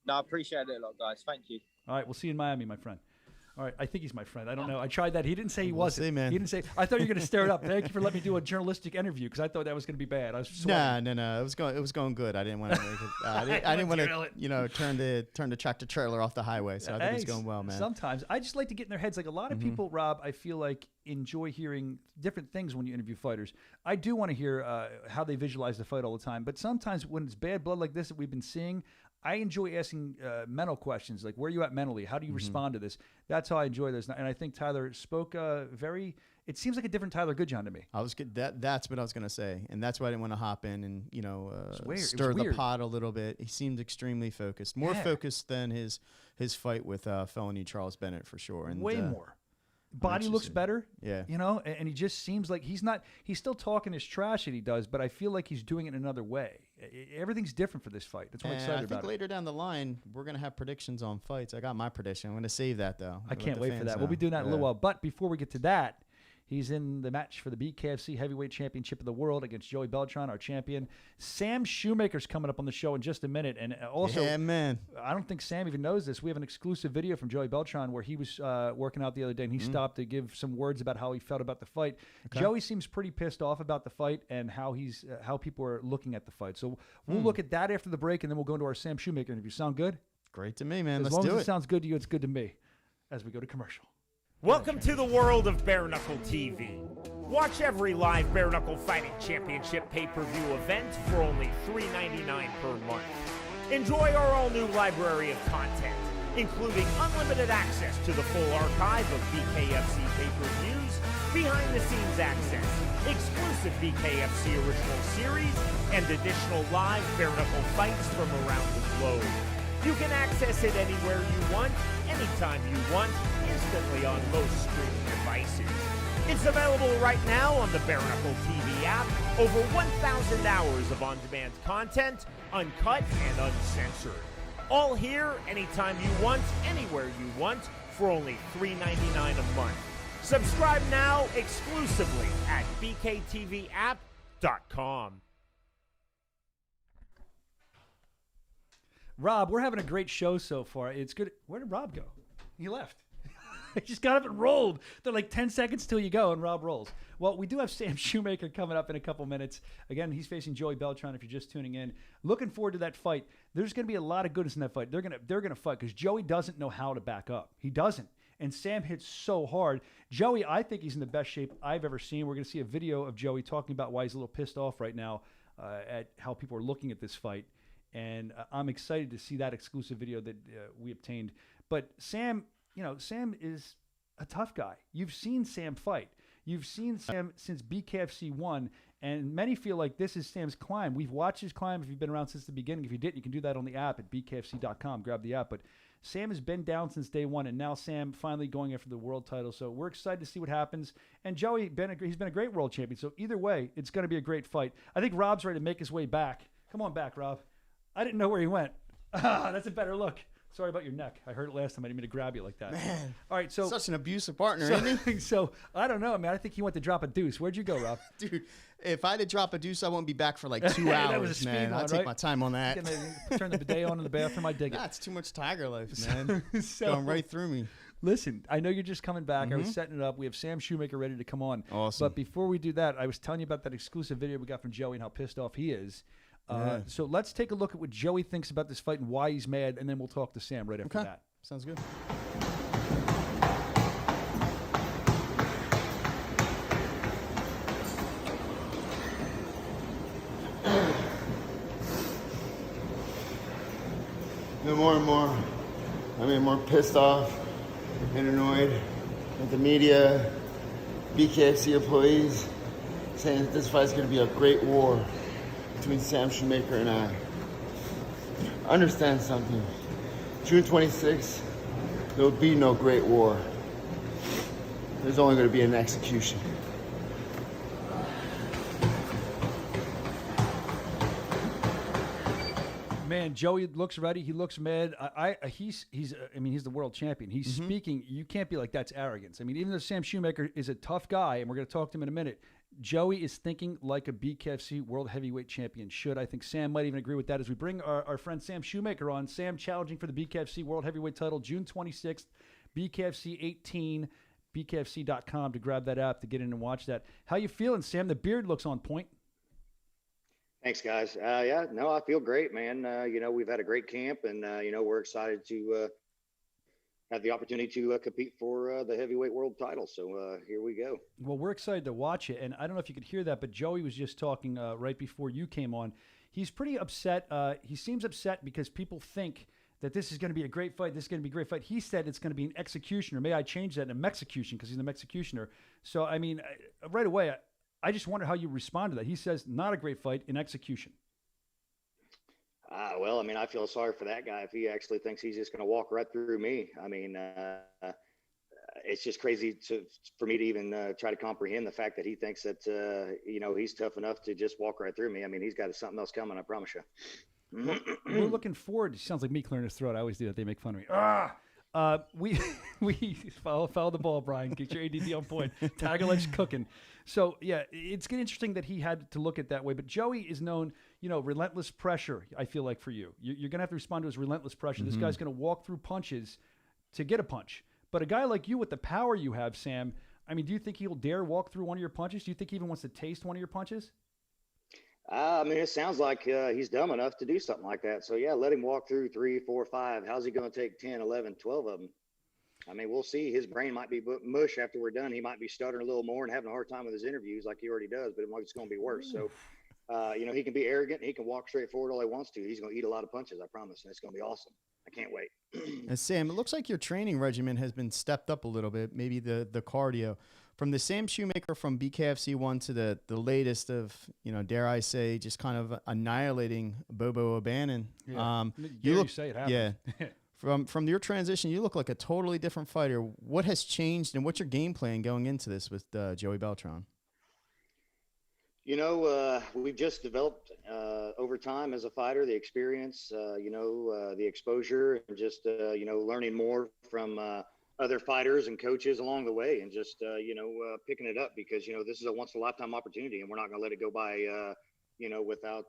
No, I appreciate it a lot, guys. Thank you.
All right, we'll see you in Miami, my friend. All right, I think he's my friend. I don't know. I tried that. He didn't say he
We'll
wasn't.
see, man.
He didn't say. I thought you were going to stir it up. Thank you for letting me do a journalistic interview because I thought that was going to be bad. I was sweating.
No. It was going good. I didn't want to make it. I didn't want to, turn the tractor trailer off the highway. So I think it's going well, man.
Sometimes I just like to get in their heads. Like a lot of people, Rob, I feel like enjoy hearing different things when you interview fighters. I do want to hear how they visualize the fight all the time. But sometimes when it's bad blood like this that we've been seeing, I enjoy asking mental questions, like where are you at mentally? How do you respond to this? That's how I enjoy this. And I think Tyler spoke it seems like a different Tyler Goodjohn to me.
That's what I was going to say. And that's why I didn't want to hop in and, stir the
weird.
pot a little bit. He seemed extremely focused, more focused than his fight with felony Charles Bennett for sure. And
way more. Body looks better.
Yeah.
And he just seems like he's still talking his trash that he does, but I feel like he's doing it in another way. Everything's different for this fight. That's what I'm excited about.
I think later down the line, we're going to have predictions on fights. I got my prediction. I'm going to save that, though.
I can't wait for that. We'll be doing that in a little while. But before we get to that, he's in the match for the BKFC Heavyweight Championship of the World against Joey Beltran, our champion. Sam Shewmaker's coming up on the show in just a minute. And also,
yeah, man.
I don't think Sam even knows this. We have an exclusive video from Joey Beltran where he was working out the other day, and he stopped to give some words about how he felt about the fight. Okay. Joey seems pretty pissed off about the fight and how people are looking at the fight. So we'll look at that after the break, and then we'll go into our Sam Shewmaker interview. Sound good?
Great to me, man.
As long as it sounds good to you, it's good to me. As we go to commercial.
Welcome to the world of Bare Knuckle TV. Watch every live Bare Knuckle Fighting Championship pay-per-view event for only $3.99 per month. Enjoy our all-new library of content, including unlimited access to the full archive of BKFC pay-per-views, behind-the-scenes access, exclusive BKFC original series, and additional live Bare Knuckle fights from around the globe. You can access it anywhere you want, anytime you want, instantly on most streaming devices. It's available right now on the Bare Knuckle TV app. Over 1,000 hours of on-demand content, uncut and uncensored. All here, anytime you want, anywhere you want, for only $3.99 a month. Subscribe now exclusively at bktvapp.com.
Rob, we're having a great show so far. It's good. Where did Rob go? He left. He just got up and rolled. They're like 10 seconds till you go, and Rob rolls. Well, we do have Sam Shewmaker coming up in a couple minutes. Again, he's facing Joey Beltran if you're just tuning in. Looking forward to that fight. There's going to be a lot of goodness in that fight. They're gonna fight because Joey doesn't know how to back up. He doesn't. And Sam hits so hard. Joey, I think he's in the best shape I've ever seen. We're going to see a video of Joey talking about why he's a little pissed off right now at how people are looking at this fight. And I'm excited to see that exclusive video that we obtained. But Sam, Sam is a tough guy. You've seen Sam fight. You've seen Sam since BKFC 1, and many feel like this is Sam's climb. We've watched his climb if you've been around since the beginning. If you didn't, you can do that on the app at bkfc.com. Grab the app. But Sam has been down since day one, and now Sam finally going after the world title. So we're excited to see what happens. And Joey, he's been a great world champion. So either way, it's going to be a great fight. I think Rob's ready to make his way back. Come on back, Rob. I didn't know where he went. That's a better look. Sorry about your neck. I heard it last time. I didn't mean to grab you like that.
Man.
All right, so
such an abusive partner, isn't he?
So I don't know, man. I think he went to drop a deuce. Where'd you go, Rob?
Dude, if I had to drop a deuce, I won't be back for like 2 hours,
that was a speed
man.
one,
I'll take my time on that.
Turn the bidet on in the bathroom. I dig it.
That's too much Tiger life, man.
So,
going right through me.
Listen, I know you're just coming back. I was setting it up. We have Sam Shewmaker ready to come on.
Awesome.
But before we do that, I was telling you about that exclusive video we got from Joey and how pissed off he is. So let's take a look at what Joey thinks about this fight and why he's mad, and then we'll talk to Sam right after that.
Sounds good.
The more and more, I mean, more pissed off and annoyed with the media, BKFC employees, saying that this fight is going to be a great war between Sam Shewmaker and I. Understand something. June 26th, there will be no great war. There's only going to be an execution.
Man, Joey looks ready. He looks mad. He's the world champion. He's speaking. You can't be like, that's arrogance. I mean, even though Sam Shewmaker is a tough guy, and we're going to talk to him in a minute, Joey is thinking like a BKFC World Heavyweight Champion should. I think Sam might even agree with that as we bring our friend Sam Shewmaker on. Sam challenging for the BKFC World Heavyweight title June 26th, BKFC 18, BKFC.com to grab that app to get in and watch that. How you feeling, Sam? The beard looks on point.
Thanks, guys. I feel great, man. We've had a great camp, and, we're excited to have the opportunity to compete for the heavyweight world title. So here we go.
Well, we're excited to watch it, and I don't know if you could hear that, but Joey was just talking right before you came on. He's pretty upset. He seems upset because people think that this is going to be a great fight. This is going to be a great fight. He said it's going to be an executioner. May I change that in a Mexecution because he's an executioner. So, I mean, right away, I just wonder how you respond to that. He says, not a great fight, in execution.
Well, I mean, I feel sorry for that guy if he actually thinks he's just going to walk right through me. I mean, it's just crazy for me to even try to comprehend the fact that he thinks that, he's tough enough to just walk right through me. I mean, he's got something else coming, I promise you.
We're looking forward. It sounds like me clearing his throat. I always do that. They make fun of me. We foul the ball, Brian. Get your ADD on point. Tagoleg's cooking. So, yeah, it's interesting that he had to look at it that way. But Joey is known, relentless pressure, I feel like, for you. You're going to have to respond to his relentless pressure. This guy's going to walk through punches to get a punch. But a guy like you with the power you have, Sam, I mean, do you think he'll dare walk through one of your punches? Do you think he even wants to taste one of your punches?
I mean, it sounds like he's dumb enough to do something like that. So, yeah, let him walk through 3, 4, 5. How's he going to take 10, 11, 12 of them? I mean, we'll see. His brain might be mush after we're done. He might be stuttering a little more and having a hard time with his interviews like he already does, but it's going to be worse. So, he can be arrogant. He can walk straight forward all he wants to. He's going to eat a lot of punches, I promise, and it's going to be awesome. I can't wait.
And Sam, it looks like your training regimen has been stepped up a little bit, maybe the cardio. From the Sam Shewmaker from BKFC 1 to the latest of, dare I say, just kind of annihilating Bobo O'Bannon.
Yeah. You say it happened.
Yeah. From your transition, you look like a totally different fighter. What has changed, and what's your game plan going into this with Joey Beltran?
We've just developed over time as a fighter, the experience, the exposure, and just, learning more from other fighters and coaches along the way, and just, picking it up because, this is a once-in-a-lifetime opportunity, and we're not going to let it go by, without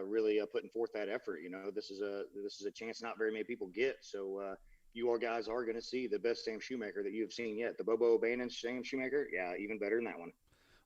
really putting forth that effort. This is a chance not very many people get. So you all guys are going to see the best Sam Shewmaker that you've seen yet. The Bobo O'Bannon Sam Shewmaker, yeah, even better than that one.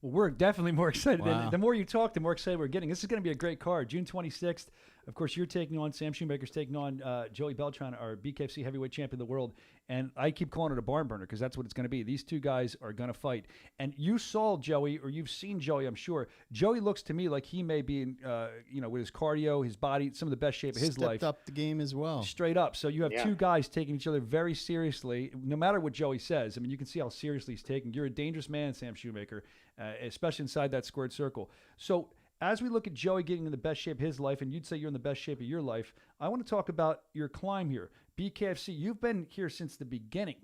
Well, we're definitely more excited.
Wow.
The more you talk, the more excited we're getting. This is going to be a great card. June 26th. Of course, you're taking on Sam Shewmaker's taking on Joey Beltran, our BKFC heavyweight champion of the world. And I keep calling it a barn burner because that's what it's going to be. These two guys are going to fight. And you saw Joey, or you've seen Joey, I'm sure. Joey looks to me like he may be, with his cardio, his body, some of the best shape of his life.
Stepped up the game as well.
Straight up. So you have two guys taking each other very seriously, no matter what Joey says. I mean, you can see how seriously he's taking. You're a dangerous man, Sam Shewmaker, especially inside that squared circle. So as we look at Joey getting in the best shape of his life, and you'd say you're in the best shape of your life, I want to talk about your climb here. BKFC, you've been here since the beginning.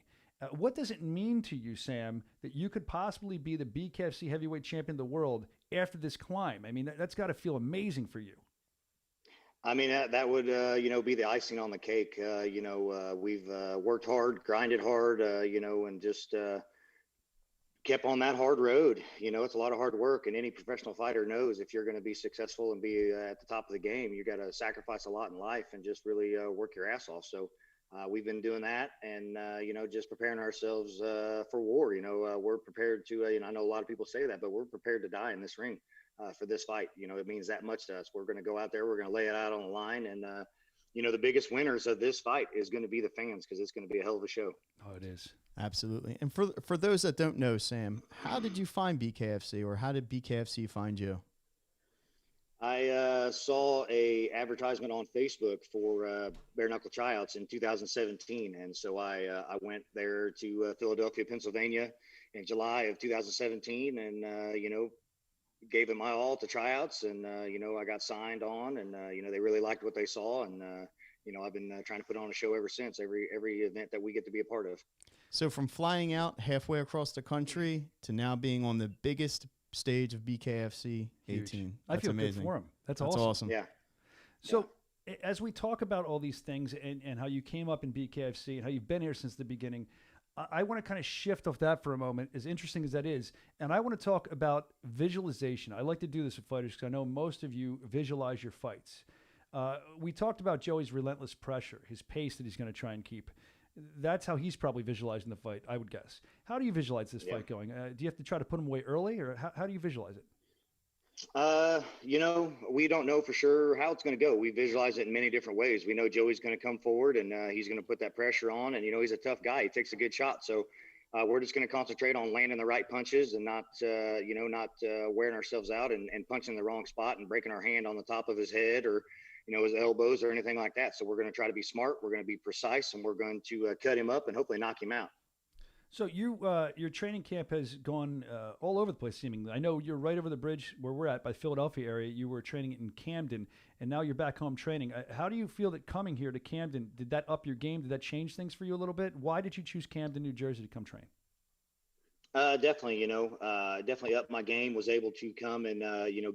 What does it mean to you, Sam, that you could possibly be the BKFC heavyweight champion of the world after this climb? I mean, that's got to feel amazing for you.
I mean, that would, be the icing on the cake. We've worked hard, grinded hard, and just kept on that hard road. It's a lot of hard work, and any professional fighter knows if you're going to be successful and be at the top of the game, you got to sacrifice a lot in life and just really work your ass off. So we've been doing that, and just preparing ourselves for war. We're prepared to. I know a lot of people say that, but we're prepared to die in this ring for this fight. It means that much to us. We're going to go out there. We're going to lay it out on the line, and the biggest winners of this fight is going to be the fans because it's going to be a hell of a show.
Oh, it is.
Absolutely. And for those that don't know, Sam, how did you find BKFC, or how did BKFC find you?
I saw a advertisement on Facebook for bare knuckle tryouts in 2017, and so I went there to Philadelphia, Pennsylvania, in July of 2017, and gave it my all to tryouts, and I got signed on, and they really liked what they saw, and I've been trying to put on a show ever since. Every event that we get to be a part of.
So from flying out halfway across the country to now being on the biggest stage of BKFC 18.
I feel amazing. Good for him. That's
awesome.
Yeah.
So as we talk about all these things and how you came up in BKFC and how you've been here since the beginning, I want to kind of shift off that for a moment, as interesting as that is. And I want to talk about visualization. I like to do this with fighters because I know most of you visualize your fights. We talked about Joey's relentless pressure, his pace that he's going to try and keep. That's how he's probably visualizing the fight, I would guess. How do you visualize this fight going? Do you have to try to put him away early, or how do you visualize it?
We don't know for sure how it's going to go. We visualize it in many different ways. We know Joey's going to come forward, and he's going to put that pressure on, and he's a tough guy. He takes a good shot, so we're just going to concentrate on landing the right punches and not wearing ourselves out and punching the wrong spot and breaking our hand on the top of his head or his elbows or anything like that. So we're going to try to be smart. We're going to be precise, and we're going to cut him up and hopefully knock him out.
So your training camp has gone all over the place, seemingly. I know you're right over the bridge where we're at by the Philadelphia area. You were training in Camden, and now you're back home training. How do you feel that coming here to Camden, did that up your game? Did that change things for you a little bit? Why did you choose Camden, New Jersey to come train?
Definitely, definitely upped my game, was able to come and,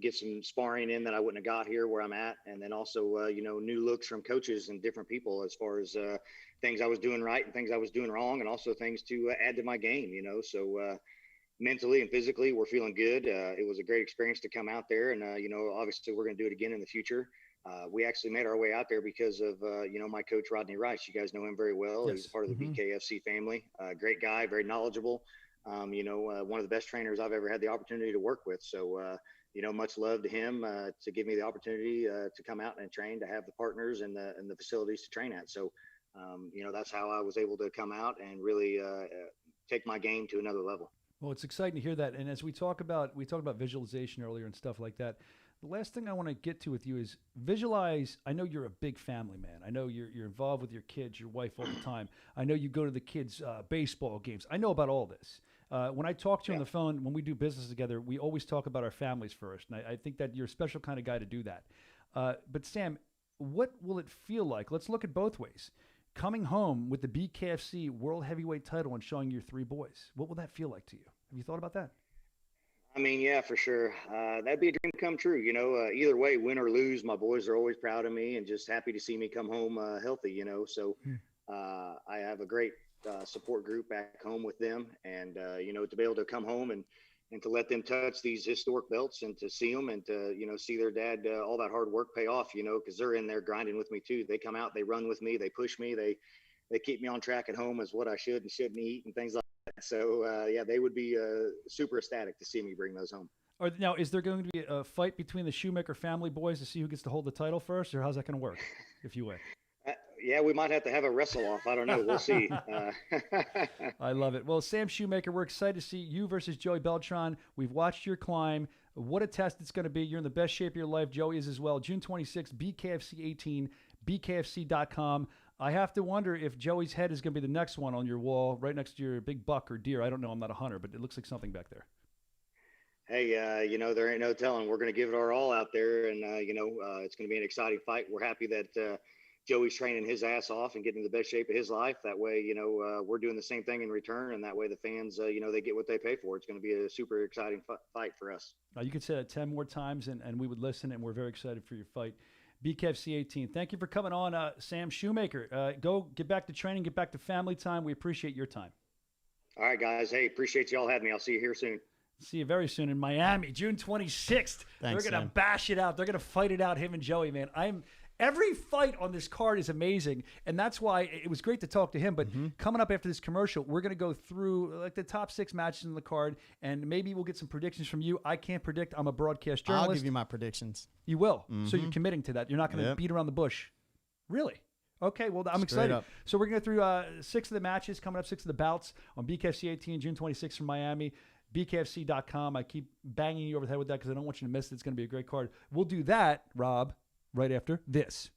get some sparring in that I wouldn't have got here where I'm at. And then also, new looks from coaches and different people as far as things I was doing right and things I was doing wrong, and also things to add to my game, So mentally and physically, we're feeling good. It was a great experience to come out there. And, obviously we're going to do it again in the future. We actually made our way out there because of, my coach, Rodney Rice. You guys know him very well.
Yes.
He's part of the BKFC family. Great guy, very knowledgeable. One of the best trainers I've ever had the opportunity to work with. So, much love to him to give me the opportunity to come out and train, to have the partners and the facilities to train at. So, that's how I was able to come out and really take my game to another level.
Well, it's exciting to hear that. And as we talk about visualization earlier and stuff like that, the last thing I want to get to with you is visualize. I know you're a big family man. I know you're involved with your kids, your wife all the time. I know you go to the kids' baseball games. I know about all this. When I talk to you on the phone, when we do business together, we always talk about our families first. And I think that you're a special kind of guy to do that. But Sam, what will it feel like? Let's look at both ways. Coming home with the BKFC World Heavyweight title and showing your three boys. What will that feel like to you? Have you thought about that?
I mean, yeah, for sure. That'd be a dream come true. Either way, win or lose, my boys are always proud of me and just happy to see me come home healthy, So I have a great support group back home with them, and to be able to come home and to let them touch these historic belts and to see them and to see their dad all that hard work pay off, because they're in there grinding with me too. They come out, they run with me, they push me, they keep me on track at home as what I should and shouldn't eat and things like that. So they would be super ecstatic to see me bring those home.
Now, is there going to be a fight between the Shewmaker family boys to see who gets to hold the title first, or how's that going to work if you win?
Yeah, we might have to have a wrestle off. I don't know. We'll see.
I love it. Well, Sam Shewmaker, we're excited to see you versus Joey Beltran. We've watched your climb. What a test it's going to be. You're in the best shape of your life. Joey is as well. June 26th, BKFC 18, BKFC.com. I have to wonder if Joey's head is going to be the next one on your wall, right next to your big buck or deer. I don't know. I'm not a hunter, but it looks like something back there.
Hey, there ain't no telling. We're going to give it our all out there, and, it's going to be an exciting fight. We're happy that Joey's training his ass off and getting in the best shape of his life. That way, we're doing the same thing in return, and that way the fans, they get what they pay for. It's going to be a super exciting fight for us.
You could say that 10 more times, and we would listen, and we're very excited for your fight. BKFC 18. Thank you for coming on, Sam Shewmaker. Go get back to training, get back to family time. We appreciate your time. All
right, guys. Hey, appreciate you all having me. I'll see you here soon.
See you very soon in Miami, June 26th.
Thanks,
They're going to bash it out. They're going to fight it out, him and Joey, man. Every fight on this card is amazing, and that's why it was great to talk to him. But coming up after this commercial, we're going to go through like the top 6 matches in the card, and maybe we'll get some predictions from you. I can't predict. I'm a broadcast journalist.
I'll give you my predictions.
You will? So you're committing to that. You're not going to beat around the bush. Really? Okay, well, I'm excited.
Up.
So we're going to go through 6 of the matches coming up, 6 of the bouts on BKFC 18, June 26th from Miami. BKFC.com. I keep banging you over the head with that because I don't want you to miss it. It's going to be a great card. We'll do that, Rob, right after this.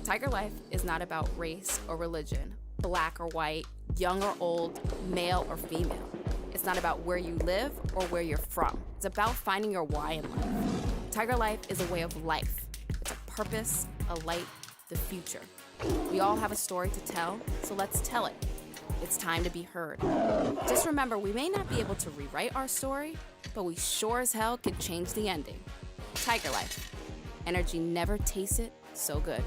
Tiger Life is not about race or religion, black or white, young or old, male or female. It's not about where you live or where you're from. It's about finding your why in life. Tiger Life is a way of life. It's a purpose, a light, the future. We all have a story to tell, so let's tell it. It's time to be heard. Just remember, we may not be able to rewrite our story, but we sure as hell can change the ending. Tiger Life. Energy never tasted so good.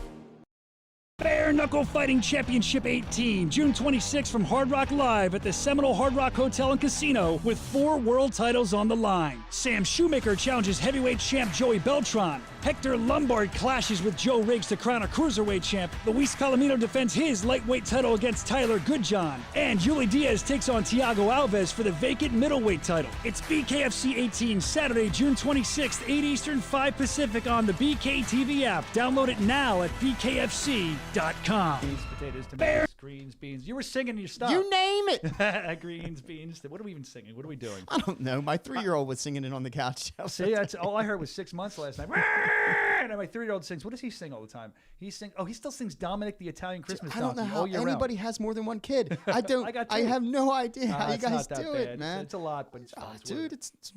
Bare Knuckle Fighting Championship 18, June 26th from Hard Rock Live at the Seminole Hard Rock Hotel and Casino with 4 world titles on the line. Sam Shewmaker challenges heavyweight champ Joey Beltran. Hector Lombard clashes with Joe Riggs to crown a cruiserweight champ. Luis Palomino defends his lightweight title against Tyler Goodjohn. And Diaz takes on Thiago Alves for the vacant middleweight title. It's BKFC 18, Saturday, June 26th, 8 Eastern, 5 Pacific on the BKTV app. Download it now at BKFC.com.
Beans, potatoes, tomatoes, greens, beans. You were singing your stuff.
You name it.
Greens, beans. What are we even singing? What are we doing?
I don't know. My 3-year-old was singing it on the couch.
See, that's all I heard was 6 months last night. And my 3-year-old sings. What does he sing all the time? He still sings Dominic the Italian Christmas
I don't know
donkey
how
all year
anybody
round.
has more than one kid. I don't.
got
I
two.
have no idea how you
It's
guys
not that
do
bad.
it, man.
It's a lot, but it's fun. It's worth
Dude,
it.
it's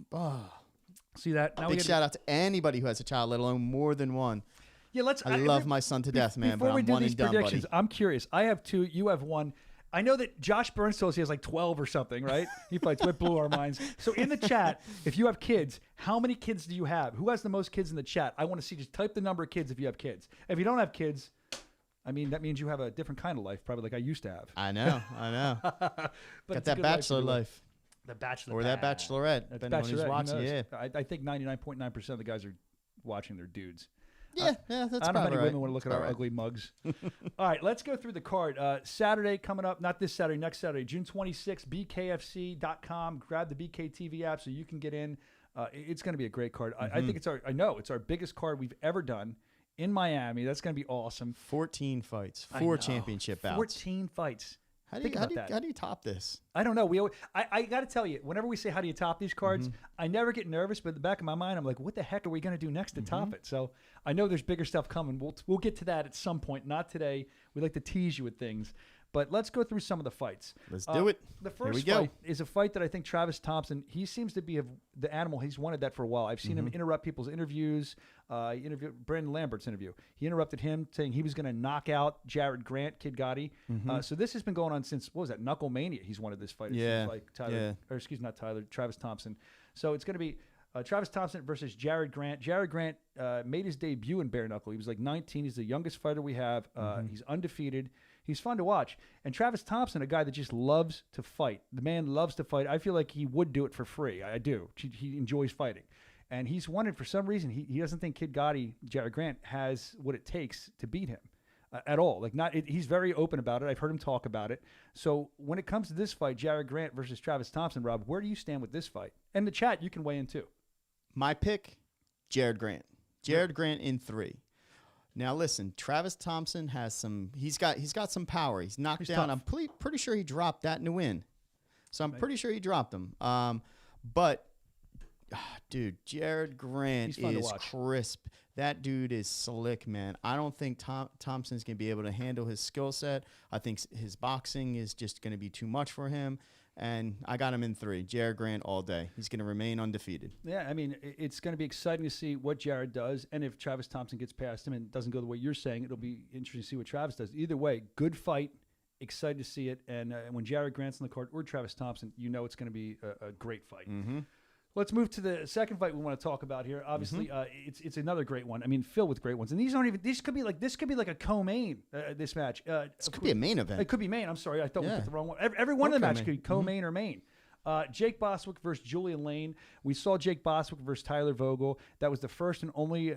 See that? Now
big shout out to anybody who has a child, let alone more than one.
Yeah,
I love my son to death, man,
Before
but
we
I'm
do
one
these
and done,
predictions,
buddy.
I'm curious. I have 2. You have 1. I know that Josh Burns tells he has like 12 or something, right? He fights. What blew our minds. So in the chat, if you have kids, how many kids do you have? Who has the most kids in the chat? I want to see. Just type the number of kids if you have kids. If you don't have kids, I mean, that means you have a different kind of life, probably like I used to have.
I know.
But
Got
it's a
that
good
bachelor
to live.
life.
The bachelor.
Or that bachelorette,
That's
depending on who's
bachelorette, who
watching.
knows?
Yeah.
I think 99.9% of the guys are watching their dudes.
Yeah, that's
I don't know how many
right.
women want to look at our ugly mugs. All right, let's go through the card. Saturday coming up, not this Saturday, next Saturday, June 26th, BKFC.com. Grab the BKTV app so you can get in. It's going to be a great card. I think it's our biggest card we've ever done in Miami. That's going to be awesome.
14 fights, 4 championship bouts.
14 fights.
How do you top this?
I don't know. I got to tell you, whenever we say how do you top these cards, I never get nervous, but in the back of my mind, I'm like, what the heck are we going to do next to top it? So I know there's bigger stuff coming. We'll get to that at some point. Not today. We like to tease you with things. But let's go through some of the fights.
Let's do it.
The first fight is a fight that I think Travis Thompson, he seems to be the animal. He's wanted that for a while. I've seen him interrupt people's interviews. He interviewed Brandon Lambert's interview. He interrupted him saying he was going to knock out Jarod Grant, Kid Gotti. So this has been going on since, what was that, Knuckle Mania. He's wanted this fight. It seems like Travis Thompson. So it's going to be Travis Thompson versus Jarod Grant. Jarod Grant made his debut in bare knuckle. He was like 19. He's the youngest fighter we have. He's undefeated. He's fun to watch. And Travis Thompson, a guy that just loves to fight. The man loves to fight. I feel like he would do it for free. I do. He enjoys fighting. And he's wanted for some reason. He doesn't think Kid Gotti, Jarod Grant, has what it takes to beat him at all. He's very open about it. I've heard him talk about it. So when it comes to this fight, Jarod Grant versus Travis Thompson, Rob, where do you stand with this fight? And the chat, you can weigh in too.
My pick, Jarod Grant. Jarod Grant in 3. Now listen, Travis Thompson has some. He's got some power. He's knocked down.
Tough.
I'm pretty sure he dropped that in the win. So I'm pretty sure he dropped him. But dude, Jarod Grant is crisp. That dude is slick, man. I don't think Thompson's gonna be able to handle his skill set. I think his boxing is just gonna be too much for him. And I got him in 3. Jarod Grant all day. He's going to remain undefeated.
Yeah, I mean, it's going to be exciting to see what Jarod does. And if Travis Thompson gets past him and doesn't go the way you're saying, it'll be interesting to see what Travis does. Either way, good fight. Excited to see it. And when Jarod Grant's on the card or Travis Thompson, you know it's going to be a great fight. Let's move to the second fight we want to talk about here. Obviously, it's another great one. I mean, filled with great ones. And these aren't even. This could be like a co-main. This match.
This could be a main event.
It could be main. I'm sorry, I thought we picked the wrong one. Every one of the matches could be co-main or main. Jake Bostwick versus Julian Lane. We saw Jake Bostwick versus Tyler Vogel. That was the first and only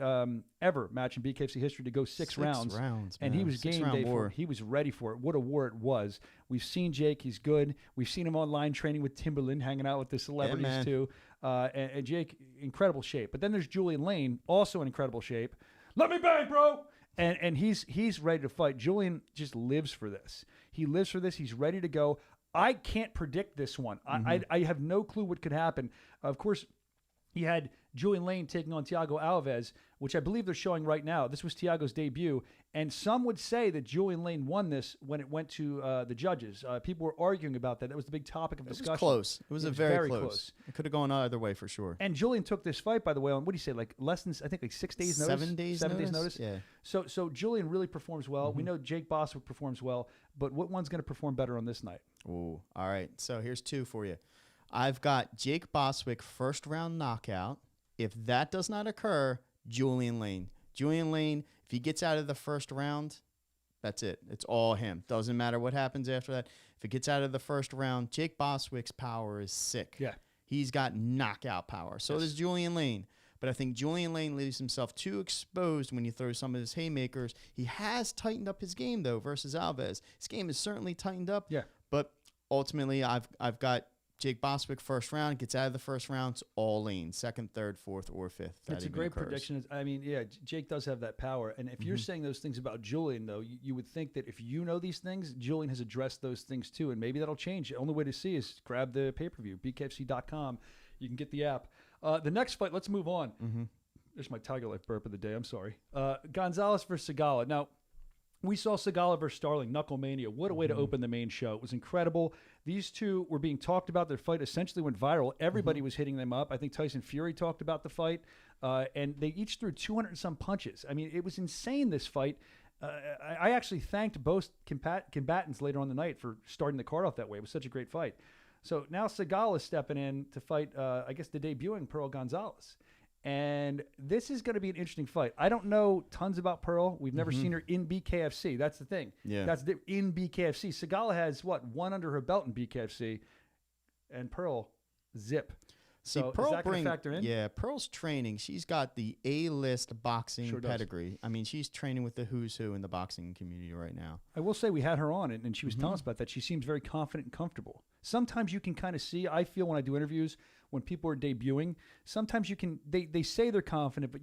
ever match in BKFC history to go 6 rounds. And he was game day for it. He was ready for it. What a war it was. We've seen Jake. He's good. We've seen him online training with Timberland, hanging out with the celebrities too. And Jake, incredible shape. But then there's Julian Lane, also in incredible shape. Let me bang, bro! And he's ready to fight. Julian just lives for this. He lives for this. He's ready to go. I can't predict this one. I have no clue what could happen. Of course, you had Julian Lane taking on Thiago Alves, which I believe they're showing right now. This was Thiago's debut, and some would say that Julian Lane won this when it went to the judges. People were arguing about that. That was the big topic of discussion.
It was close. It was very close. It could have gone either way for sure.
And Julian took this fight, by the way, on, what do you say, like less than, I think, like 6 days notice?
7 days
notice?
Yeah.
So Julian really performs well. We know Jake Bostwick performs well, but what one's going to perform better on this night?
Ooh, all right. So here's 2 for you. I've got Jake Bostwick first round knockout. If that does not occur, Julian Lane. Julian Lane, if he gets out of the first round, that's it. It's all him. Doesn't matter what happens after that. If it gets out of the first round, Jake Bostwick's power is sick.
Yeah.
He's got knockout power. So does Julian Lane. But I think Julian Lane leaves himself too exposed when you throw some of his haymakers. He has tightened up his game, though, versus Alves. His game is certainly tightened up.
Yeah.
But ultimately, I've got Jake Bostwick first round, gets out of the first round, it's all Lane, second, third, fourth, or fifth.
It's a great prediction. I mean, yeah, Jake does have that power. And if you're saying those things about Julian, though, you would think that if you know these things, Julian has addressed those things too, and maybe that'll change. The only way to see is grab the pay-per-view, BKFC.com. You can get the app. The next fight, let's move on. There's my Tiger Life burp of the day. I'm sorry. Gonzalez versus Sigala. Now, we saw Sigala versus Starling, Knuckle Mania. What a way to open the main show. It was incredible. These two were being talked about. Their fight essentially went viral. Everybody was hitting them up. I think Tyson Fury talked about the fight. And they each threw 200 and some punches. I mean, it was insane, this fight. I actually thanked both combatants later on the night for starting the card off that way. It was such a great fight. So now Sigala is stepping in to fight, I guess, the debuting Pearl Gonzalez. And this is going to be an interesting fight. I don't know tons about Pearl. We've never seen her in BKFC. That's the thing.
Yeah.
That's in BKFC. Sigala has, one under her belt in BKFC, and Pearl, zip.
See,
So
Pearl
is that going to factor in?
Yeah, Pearl's training. She's got the A-list boxing
Sure does.
pedigree. I mean, she's training with the who's who in the boxing community right now.
I will say we had her on, and she was telling us about that. She seems very confident and comfortable. Sometimes you can kind of see, I feel when I do interviews, when people are debuting, sometimes you can, they say they're confident, but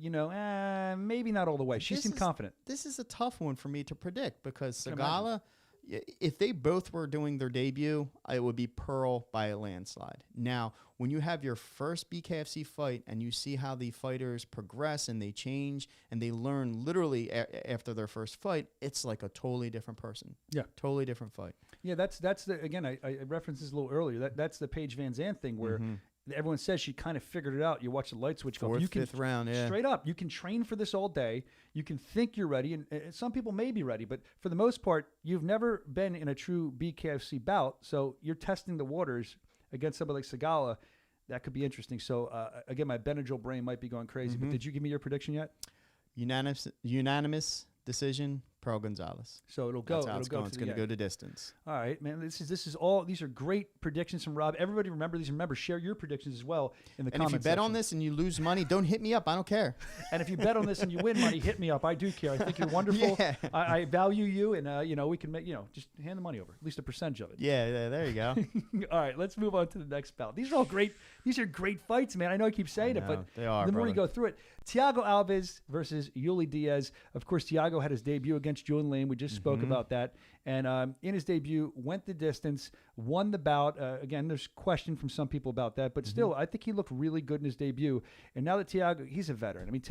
maybe not all the way. She seemed confident.
This is a tough one for me to predict because Sigala, if they both were doing their debut, it would be Pearl by a landslide. Now, when you have your first BKFC fight and you see how the fighters progress and they change and they learn literally after their first fight, it's like a totally different person.
Yeah.
Totally different fight.
Yeah, that's the, again, I referenced this a little earlier. That's the Paige Van Zandt thing where everyone says she kind of figured it out. You watch the light switch go.
Fourth,
You can,
fifth round, yeah.
Straight up, you can train for this all day. You can think you're ready, and some people may be ready, but for the most part, you've never been in a true BKFC bout, so you're testing the waters against somebody like Sigala. That could be interesting. So, again, my Benadryl brain might be going crazy, but did you give me your prediction yet?
Unanimous decision, Pearl Gonzalez.
So it'll go.
That's how it's going. It's going to go to distance.
All right, man. This is all. These are great predictions from Rob. Everybody remember these. Remember, share your predictions as well in the comments.
And if you bet on this and you lose money, don't hit me up. I don't care.
And if you bet on this and you win money, hit me up. I do care. I think you're wonderful.
Yeah.
I value you, and we can make just hand the money over, at least a percentage of it.
Yeah, there you go.
All right, let's move on to the next bout. These are all great. These are great fights, man. I know I keep saying it, but
they are,
the more you
brother.
go through it, Thiago Alves versus Yuli Diaz. Of course, Thiago had his debut against Julian Lane. We just spoke about that. And in his debut, went the distance, won the bout. Again, there's question from some people about that, but still, I think he looked really good in his debut. And now that Thiago, he's a veteran. I mean,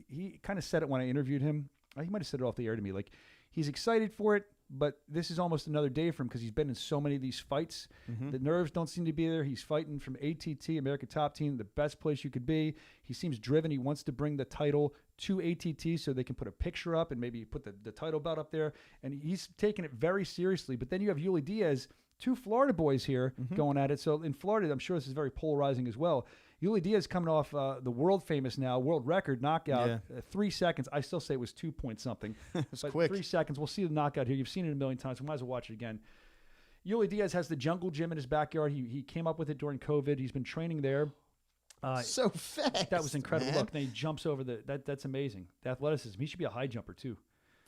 he kind of said it when I interviewed him. He might have said it off the air to me. Like, he's excited for it, but this is almost another day for him because he's been in so many of these fights. The nerves don't seem to be there. He's fighting from ATT, American Top Team, the best place you could be. He seems driven. He wants to bring the title to ATT so they can put a picture up and maybe put the title belt up there. And he's taking it very seriously. But then you have Yuli Diaz, two Florida boys here going at it. So in Florida, I'm sure this is very polarizing as well. Yuli Diaz coming off the world famous now, world record knockout, 3 seconds. I still say it was 2 point something.
It's
but
quick.
3 seconds. We'll see the knockout here. You've seen it a million times. We might as well watch it again. Yuli Diaz has the jungle gym in his backyard. He came up with it during COVID. He's been training there.
So fast.
That was incredible.
Man.
Look, then he jumps over that's amazing. The athleticism. He should be a high jumper too.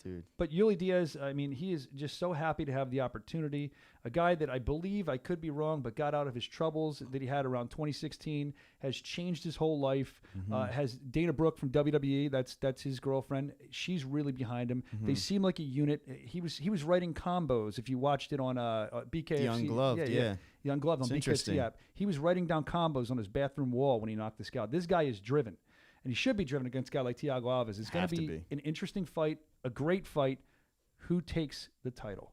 attitude.
But Yuli Diaz, I mean, he is just so happy to have the opportunity. A guy that I believe, I could be wrong, but got out of his troubles that he had around 2016, has changed his whole life. Has Dana Brooke from WWE, that's his girlfriend. She's really behind him. They seem like a unit. He was writing combos. If you watched it on BKFC,
The Ungloved, yeah.
The Ungloved on BKFC app. He was writing down combos on his bathroom wall when he knocked this guy out. This guy is driven. And he should be driven against a guy like Thiago Alves. It's going to be an interesting fight, a great fight. Who takes the title?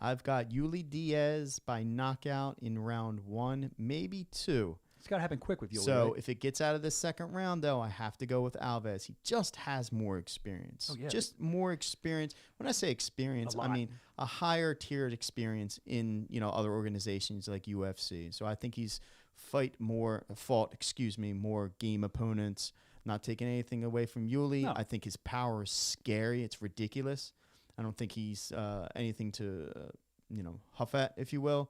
I've got Yuli Diaz by knockout in round 1, maybe 2.
It's got to happen quick with Yuli.
So
right?
if it gets out of the second round, though, I have to go with Alves. He just has more experience.
Oh, yeah.
Just more experience. When I say experience, I mean a higher tiered experience in other organizations like UFC. So I think he's fought more game opponents. Not taking anything away from Yuli.
No.
I think his power is scary. It's ridiculous. I don't think he's anything to, huff at, if you will.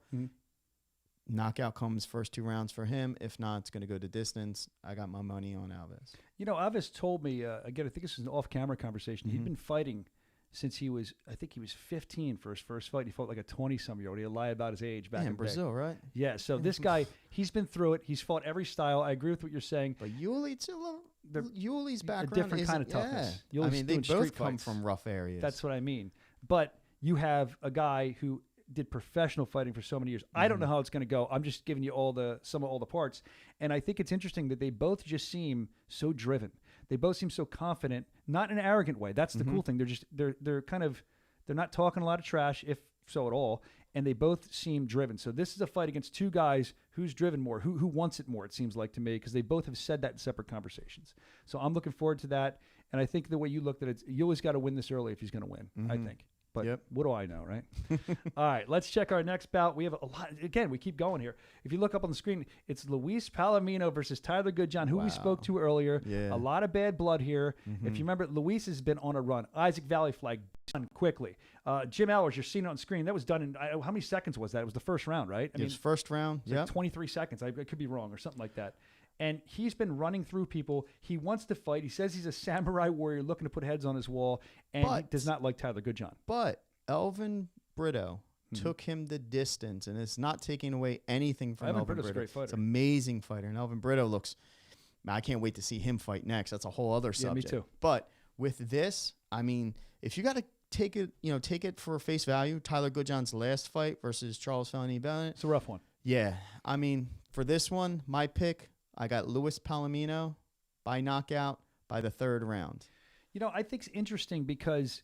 Knockout comes first 2 rounds for him. If not, it's going to go to distance. I got my money on Alves.
Alves told me, again, I think this was an off-camera conversation. He'd been fighting since he was 15 for his first fight. He fought like a 20-some-year-old. He'd lie about his age back in
Brazil, right?
Yeah, so this guy, he's been through it. He's fought every style. I agree with what you're saying.
But Yuli's background
a different kind of toughness.
I mean, they both come from rough areas.
That's what I mean. But you have a guy who did professional fighting for so many years. I don't know how it's going to go. I'm just giving you all the parts. And I think it's interesting that they both just seem so driven. They both seem so confident, not in an arrogant way. That's the cool thing. They're not talking a lot of trash, if so at all. And they both seem driven. So this is a fight against 2 guys who's driven more, who wants it more, it seems like to me, because they both have said that in separate conversations. So I'm looking forward to that. And I think the way you looked at it, you always got to win this early if he's going to win, I think. But what do I know, right? All right, let's check our next bout. We have a lot. Again, we keep going here. If you look up on the screen, it's Luis Palomino versus Tyler Goodjohn, who we spoke to earlier.
Yeah.
A lot of bad blood here. If you remember, Luis has been on a run. Isaac Valley flag done quickly. Jim Alvarez, you're seeing it on screen. That was done in, how many seconds was that? It was the first round, right?
It was first round.
Like 23 seconds. I could be wrong or something like that. And he's been running through people. He wants to fight. He says he's a samurai warrior looking to put heads on his wall, and he does not like Tyler Goodjohn.
But Elvin Brito took him the distance, and it's not taking away anything from Elvin
Brito's
Brito.
a great fighter.
It's an amazing fighter, and Elvin Brito looks. I can't wait to see him fight next. That's a whole other subject.
Me too.
But with this, I mean, if you got to take it for face value, Tyler Goodjohn's last fight versus Charles Felony Bennett.
It's a rough one.
Yeah, I mean, for this one, my pick, I got Luis Palomino by knockout by the 3rd round.
I think it's interesting because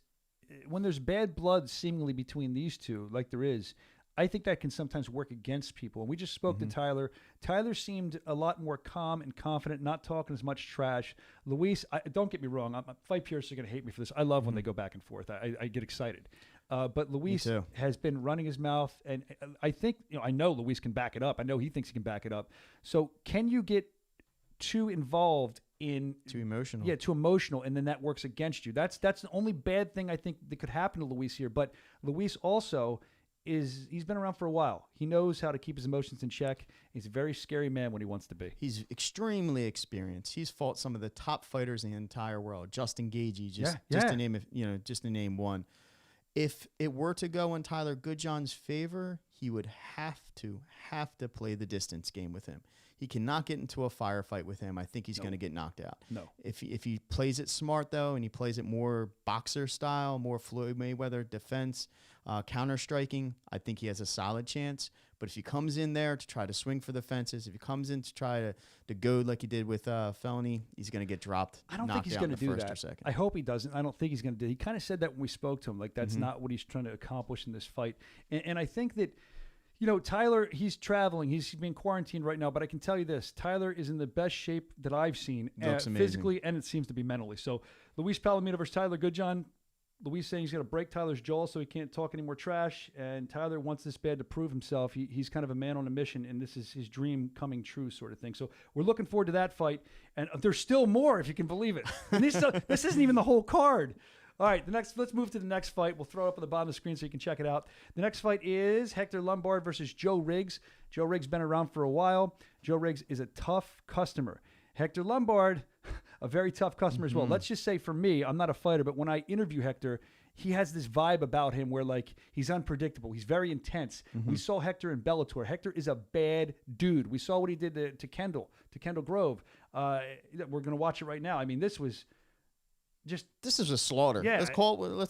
when there's bad blood seemingly between these two, like there is, I think that can sometimes work against people. And we just spoke to Tyler. Tyler seemed a lot more calm and confident, not talking as much trash. Luis, don't get me wrong, fight purists are going to hate me for this. I love when they go back and forth. I get excited. But Luis has been running his mouth, and I think, I know Luis can back it up. I know he thinks he can back it up. So can you get too involved in
too emotional?
Yeah, too emotional, and then that works against you. That's the only bad thing I think that could happen to Luis here. But Luis also he's been around for a while. He knows how to keep his emotions in check. He's a very scary man when he wants to be.
He's extremely experienced. He's fought some of the top fighters in the entire world. Justin Gaethje, just to name one. If it were to go in Tyler Goodjohn's favor, he would have to play the distance game with him. He cannot get into a firefight with him. I think he's going to get knocked out.
No.
If he plays it smart, though, and he plays it more boxer style, more Floyd Mayweather defense, counter-striking, I think he has a solid chance. But if he comes in there to try to swing for the fences, if he comes in to try to go like he did with Felony, he's going to get dropped.
I don't think he's going to do that. I hope he doesn't. I don't think he's going to do it. He kind of said that when we spoke to him. Like, that's not what he's trying to accomplish in this fight. And I think that, Tyler, he's traveling. He's being quarantined right now. But I can tell you this. Tyler is in the best shape that I've seen.
Looks amazing.
Physically, and it seems to be mentally. So, Luis Palomino versus Tyler Goodjohn. Luis saying he's going to break Tyler's jaw so he can't talk any more trash. And Tyler wants this bad to prove himself. He's kind of a man on a mission, and this is his dream coming true sort of thing. So we're looking forward to that fight. And there's still more, if you can believe it. And this isn't even the whole card. All right, let's move to the next fight. We'll throw it up on the bottom of the screen so you can check it out. The next fight is Hector Lombard versus Joe Riggs. Joe Riggs been around for a while. Joe Riggs is a tough customer. Hector Lombard, a very tough customer as well. Let's just say for me, I'm not a fighter, but when I interview Hector, he has this vibe about him where, like, he's unpredictable. He's very intense. We saw Hector in Bellator. Hector is a bad dude. We saw what he did to Kendall Grove. We're going to watch it right now. I mean, this was just...
This is a slaughter.
Yeah,
let's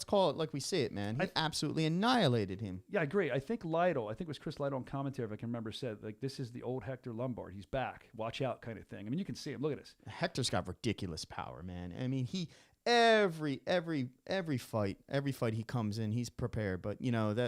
call it like we see it, man. He absolutely annihilated him.
Yeah, I agree. I think it was Chris Lytle on commentary, if I can remember, said, like, this is the old Hector Lombard. He's back. Watch out kind of thing. I mean, you can see him. Look at this.
Hector's got ridiculous power, man. I mean, every fight he comes in, he's prepared. But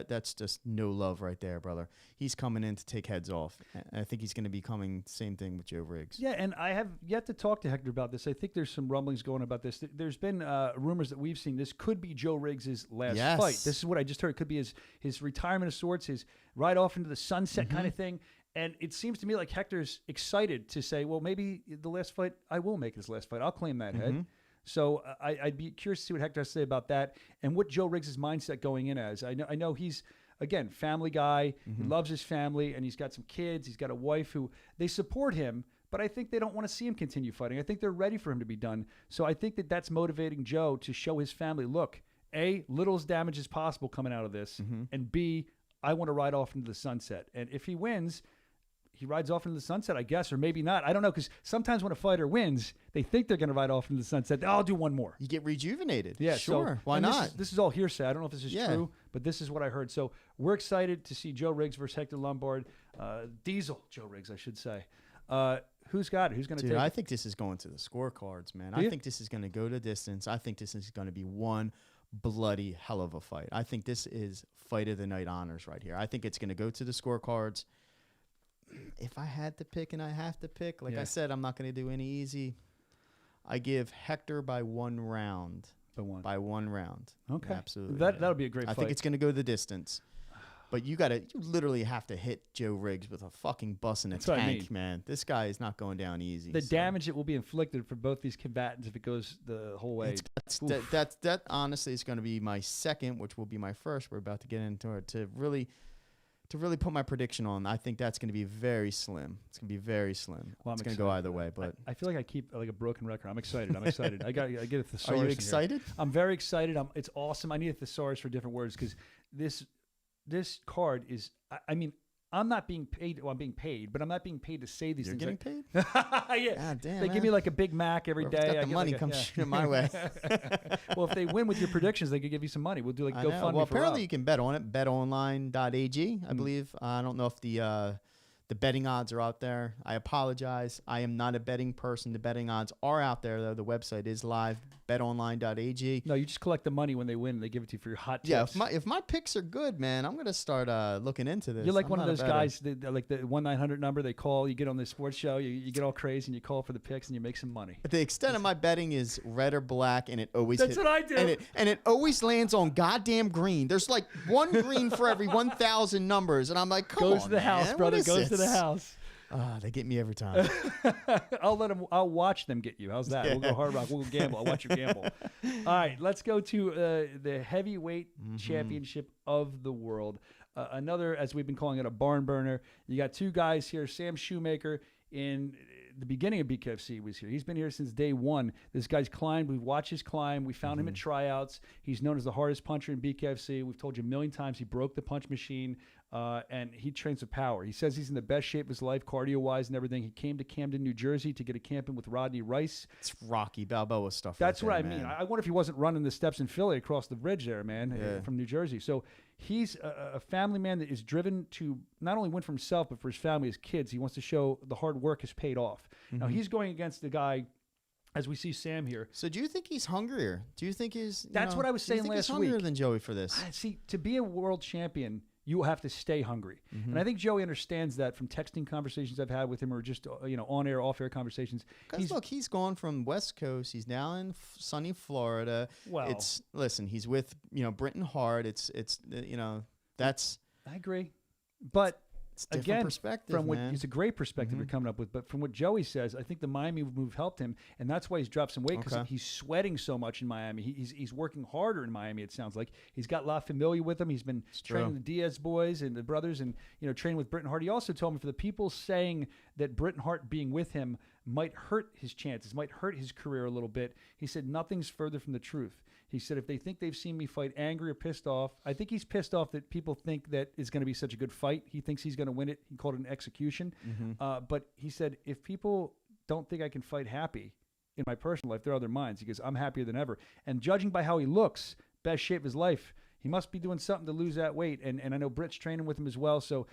that's just no love right there, brother. He's coming in to take heads off. And I think he's going to be coming. Same thing with Joe Riggs.
Yeah, and I have yet to talk to Hector about this. I think there's some rumblings going about this. There's been rumors that we've seen. This could be Joe Riggs' last fight. This is what I just heard. It could be his retirement of sorts, his ride off into the sunset kind of thing. And it seems to me like Hector's excited to say, well, maybe the last fight, I will make his last fight. I'll claim that head. So I'd be curious to see what Hector has to say about that and what Joe Riggs' mindset going in as. I know he's, again, family guy. He loves his family, and he's got some kids. He's got a wife who they support him, but I think they don't want to see him continue fighting. I think they're ready for him to be done. So I think that's motivating Joe to show his family, look, A, little as damage as possible coming out of this, and B, I want to ride off into the sunset. And if he wins, he rides off into the sunset, I guess, or maybe not. I don't know, because sometimes when a fighter wins, they think they're going to ride off into the sunset. I'll do one more.
You get rejuvenated.
Yeah,
sure. Why not?
This is all hearsay. I don't know if this is true, but this is what I heard. So we're excited to see Joe Riggs versus Hector Lombard. Diesel Joe Riggs, I should say. Who's got it? Who's going to take it?
I think this is going to the scorecards, man. I think this is going to go to distance. I think this is going to be one bloody hell of a fight. I think this is fight of the night honors right here. I think it's going to go to the scorecards. If I had to pick and I have to pick, like I said, I'm not going to do any easy. I give Hector by 1 round. By one round.
Okay.
Absolutely.
That'll be a great fight.
I think it's going to go the distance. But you literally have to hit Joe Riggs with a fucking bus in a tank, man. This guy is not going down easy.
The damage that will be inflicted for both these combatants if it goes the whole way.
That honestly is going to be my second, which will be my first. We're about to get into it to really put my prediction on. I think that's going to be very slim. It's going to be very slim. Well, it's going to go either way. But
I feel like I keep like a broken record. I'm excited. I get a thesaurus.
Are you excited?
I'm very excited. It's awesome. I need a thesaurus for different words because this card is. I mean, I'm not being paid. Well, I'm being paid, but I'm not being paid to say these things.
You're getting paid?
Yeah.
God damn,
they give me like a Big Mac every day.
The money comes my way.
Well, if they win with your predictions, they could give you some money. We'll do like GoFundMe.
Well, apparently you can bet on it. BetOnline.ag, I believe. I don't know if the betting odds are out there. I apologize. I am not a betting person. The betting odds are out there, though. The website is live. BetOnline.ag.
No, you just collect the money when they win, and they give it to you for your hot tips.
Yeah, if my picks are good, man, I'm gonna start looking into this.
You're like one of those guys, like the 1-900 number they call. You get on this sports show, you get all crazy, and you call for the picks, and you make some money.
But the extent of my betting is red or black, and it always
That's what I do.
And it always lands on goddamn green. There's like one green for every 1,000 numbers, and I'm like, come on,
goes to the house, brother. Goes to the house.
They get me every time.
I'll watch them get you. How's that? We'll go Hard Rock. We'll go gamble. I'll watch you gamble. All right, let's go to the heavyweight championship of the world. Another, as we've been calling it, a barn burner. You got two guys here. Sam Shewmaker in the beginning of BKFC was here. He's been here since day one. This guy's climbed. We've watched his climb. We found him at tryouts. He's known as the hardest puncher in BKFC. We've told you a million times he broke the punch machine. And he trains with power. He says he's in the best shape of his life, cardio-wise and everything. He came to Camden, New Jersey to get a camp in with Rodney Rice.
It's Rocky Balboa stuff.
That's
right
what
there,
I mean. I wonder if he wasn't running the steps in Philly across the bridge there, man, from New Jersey. So he's a family man that is driven to not only win for himself, but for his family, his kids. He wants to show the hard work has paid off. Now, he's going against the guy, as we see Sam here.
So do you think he's hungrier? Do you think he's...
That's what I was saying last week.
He's hungrier than Joey for this?
See, to be a world champion... you have to stay hungry. And I think Joey understands that from texting conversations I've had with him or just, on-air, off-air conversations.
Look, he's gone from West Coast. He's now in sunny Florida.
Well,
listen, he's with, Britton Hart. That's...
I agree. But...
it's a different perspective, man.
It's a great perspective you're coming up with. But from what Joey says, I think the Miami move helped him, and that's why he's dropped some weight because he's sweating so much in Miami. He's working harder in Miami. It sounds like he's got La Familia with him. He's been training the Diaz boys and the brothers, and training with Britton Hart. He also told me for the people saying that Britton Hart being with him might hurt his chances, might hurt his career a little bit. He said nothing's further from the truth. He said if they think they've seen me fight angry or pissed off, I think he's pissed off that people think that it's going to be such a good fight. He thinks he's going to win it. He called it an execution. But he said if people don't think I can fight happy in my personal life, they're out of their minds. He goes, I'm happier than ever. And judging by how he looks, best shape of his life, he must be doing something to lose that weight. And I know Britt's training with him as well. So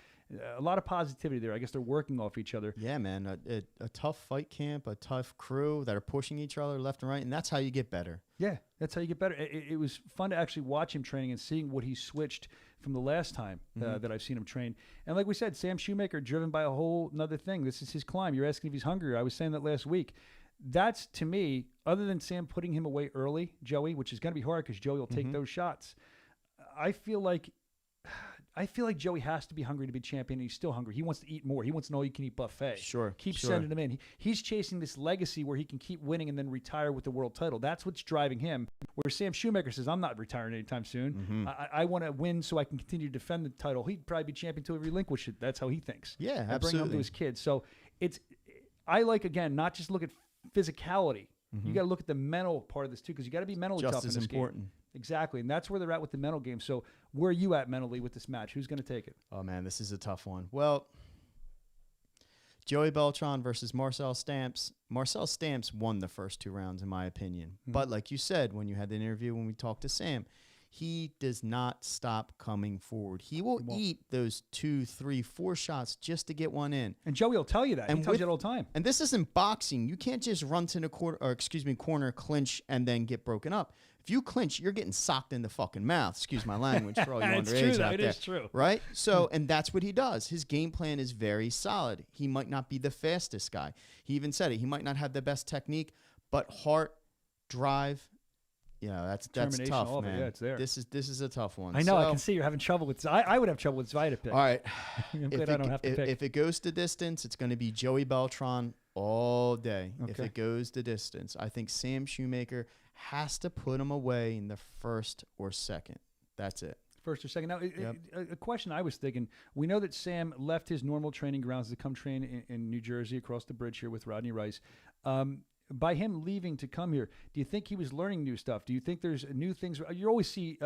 a lot of positivity there. I guess they're working off each other.
Yeah, man. A tough fight camp, a tough crew that are pushing each other left and right. And that's how you get better.
Yeah, that's how you get better. It was fun to actually watch him training and seeing what he switched from the last time that I've seen him train. And like we said, Sam Shewmaker driven by a whole another thing. This is his climb. You're asking if he's hungry. I was saying that last week. That's, to me, other than Sam putting him away early, Joey, which is going to be hard because Joey will take those shots. I feel like Joey has to be hungry to be champion, and he's still hungry. He wants to eat more. He wants an all-you-can-eat buffet.
Sure.
Keep sending him in. He's chasing this legacy where he can keep winning and then retire with the world title. That's what's driving him. Where Sam Shewmaker says, I'm not retiring anytime soon. I want to win so I can continue to defend the title. He'd probably be champion until he relinquish it. That's how he thinks.
Yeah,
and
absolutely.
bring home to his kids. So I like, again, not just look at physicality. You got to look at the mental part of this too, because you got to be mentally tough in this
important.
Game. Exactly, and that's where they're at with the mental game. So where are you at mentally with this match? Who's going to take it?
Oh, man, this is a tough one. Well, Joey Beltran versus Marcel Stamps. Marcel Stamps won the first 2 rounds, in my opinion. But like you said, when you had the interview, when we talked to Sam, he does not stop coming forward. He will eat those 2, 3, 4 shots just to get one in.
And Joey will tell you that. He tells you that all the time.
And this isn't boxing. You can't just run to the corner, clinch, and then get broken up. If you clinch, you're getting socked in the fucking mouth. Excuse my language for all you underage out there.
It is true.
Right? So, and that's what he does. His game plan is very solid. He might not be the fastest guy. He even said it. He might not have the best technique, but heart, drive, that's tough, man.
Yeah, it's there.
This is a tough one.
I know. I can see you're having trouble with. I would have trouble with Zvi to pick.
All right.
I'm glad I don't have to pick.
If it goes to distance, it's going to be Joey Beltran all day. Okay. If it goes to distance, I think Sam Shewmaker has to put him away in the first or second. That's it.
First or second. Now, a question I was thinking. We know that Sam left his normal training grounds to come train in New Jersey across the bridge here with Rodney Rice. By him leaving to come here, do you think he was learning new stuff? Do you think there's new things? You always see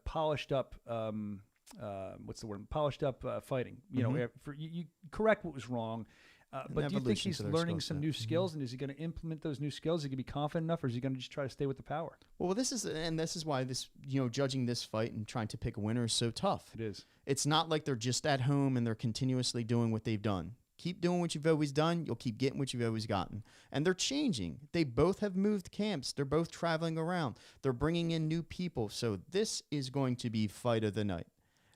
polished up, what's the word? Polished up fighting. You correct what was wrong. But do you think he's learning some new skills, and is he going to implement those new skills? Is he going to be confident enough, or is he going to just try to stay with the power?
Well, this is why this, judging this fight and trying to pick a winner is so tough.
It is.
It's not like they're just at home and they're continuously doing what they've done. Keep doing what you've always done. You'll keep getting what you've always gotten. And they're changing. They both have moved camps. They're both traveling around. They're bringing in new people. So this is going to be fight of the night.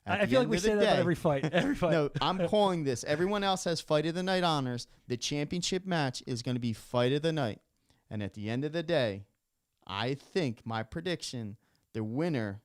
I feel like we say that about every fight. Every fight.
No, I'm calling this. Everyone else has fight of the night honors. The championship match is going to be fight of the night. And at the end of the day, I think my prediction, the winner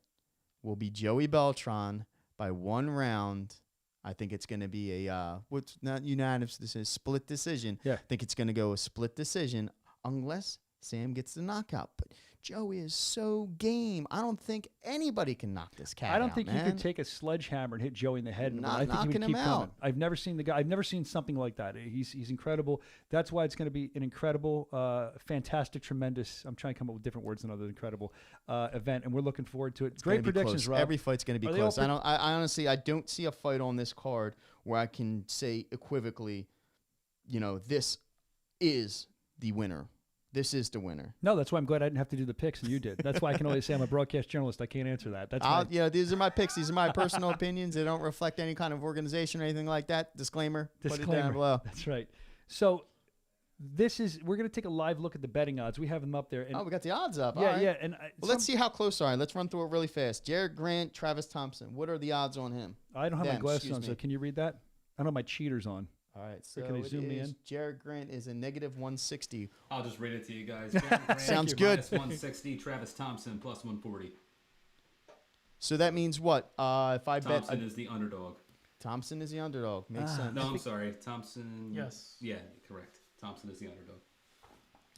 will be Joey Beltran by 1 round. I think it's going to be what's not unanimous, this is split decision.
Yeah.
I think it's going to go a split decision unless Sam gets the knockout. But Joey is so game. I don't think anybody can knock this cat out.
I don't think
man.
he could take a sledgehammer and hit Joey in the head.
Not
I think he would
knocking
keep
him
coming.
out.
I've never seen the guy. I've never seen something like that. He's incredible. That's why it's going to be an incredible, fantastic, tremendous. I'm trying to come up with different words than other incredible event, and we're looking forward to it.
It's
Great predictions, Rob.
Every fight's going to be close. I honestly, I don't see a fight on this card where I can say equivocally, this is the winner. This is the winner.
No, that's why I'm glad I didn't have to do the picks and you did. That's why I can always say I'm a broadcast journalist. I can't answer that. That's
these are my picks. These are my personal opinions. They don't reflect any kind of organization or anything like that. Disclaimer. Put it down below.
That's right. So we're going to take a live look at the betting odds. We have them up there. And
we got the odds up.
Yeah,
all right.
yeah. And
let's see how close are. Let's run through it really fast. Jarod Grant, Travis Thompson. What are the odds on him?
I don't have my glasses on, so can you read that? I don't have my cheaters on.
All right, so
can they zoom me in?
Jarod Grant is a -160.
I'll just read it to you guys. Jarod Grant,
Sounds good.
-160. Travis Thompson +140.
So that means what? If I bet
Thompson is the underdog.
Thompson is the underdog. Makes sense.
No, I'm sorry. Thompson.
Yes.
Yeah, correct. Thompson is the underdog.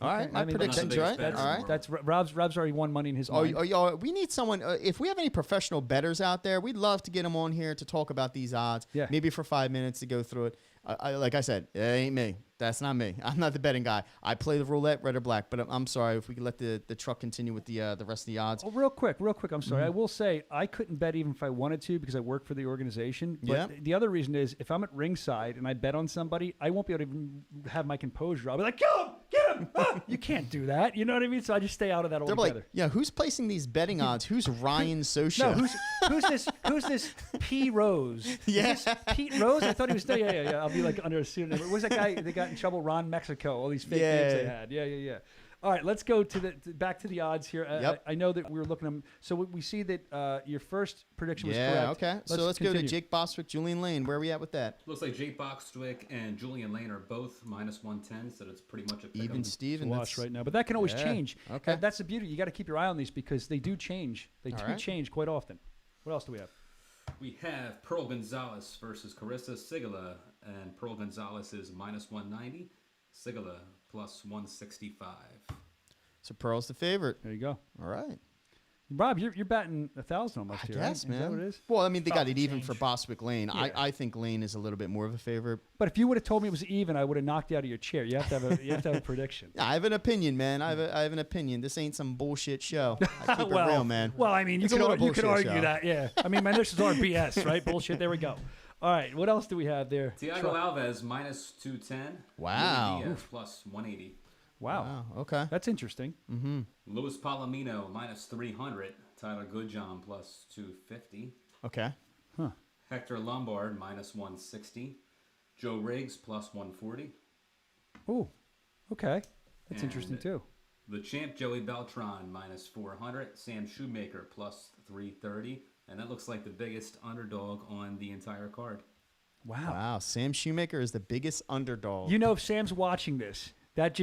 All right, my prediction's right.
That's,
all right.
That's Rob's already won money in his mind.
We need someone. If we have any professional bettors out there, we'd love to get them on here to talk about these odds.
Yeah.
Maybe for 5 minutes to go through it. Like I said, it ain't me. That's not me. I'm not the betting guy. I play the roulette, red or black. But I'm sorry if we could let the truck continue with the rest of the odds.
Oh, real quick. I'm sorry. I will say I couldn't bet even if I wanted to because I work for the organization. But the other reason is if I'm at ringside and I bet on somebody, I won't be able to even have my composure. I'll be like, kill him, get him. You can't do that. You know what I mean? So I just stay out of that
They're
altogether.
like, yeah, who's placing these betting odds? Who's Ryan Socha?
No, who's this P. Rose?
Yeah.
Is this Pete Rose? I thought he was still, yeah. I'll be like under a pseudonym. What was that guy that got in trouble? Ron Mexico. All these fake names they had. Yeah. All right, let's go to back to the odds here.
Yep.
I know that we were looking at them. So we see that your first prediction was correct.
Yeah, okay. Let's go to Jake Bostwick, Julian Lane. Where are we at with that?
Looks like Jake Bostwick and Julian Lane are both -110, so that's pretty much a pick 'em.
Even Steven.
Watch right now. But that can always change.
Okay.
That's the beauty. You got to keep your eye on these because they do change. They do change quite often. What else do we have?
We have Pearl Gonzalez versus Charisa Sigala, and Pearl Gonzalez is -190, Sigala +165.
So Pearl's the favorite.
There you go.
All right.
Rob, you're batting 1,000 almost here.
Yes,
right?
man.
Is that what it is?
Well, I mean, they got it even for Bostwick Lane.
Yeah.
I think Lane is a little bit more of a favorite.
But if you would have told me it was even, I would have knocked you out of your chair. You have to have a prediction.
Yeah, I have an opinion, man. I have an opinion. This ain't some bullshit show. I keep it real, man.
Well, I mean, you could argue that. Yeah. I mean, my initials are BS, right? Bullshit. There we go. All right. What else do we have there?
Thiago Alves -210.
Wow.
Diaz +180.
Wow.
Okay.
That's interesting.
Mm-hmm.
Luis Palomino -300. Tyler Goodjohn +250.
Okay.
Huh.
Hector Lombard -160. Joe Riggs +140.
Ooh. Okay. That's interesting too.
The champ Joey Beltran -400. Sam Shewmaker +330. And that looks like the biggest underdog on the entire card.
Wow.
Sam Shewmaker is the biggest underdog.
You know, if Sam's watching this, that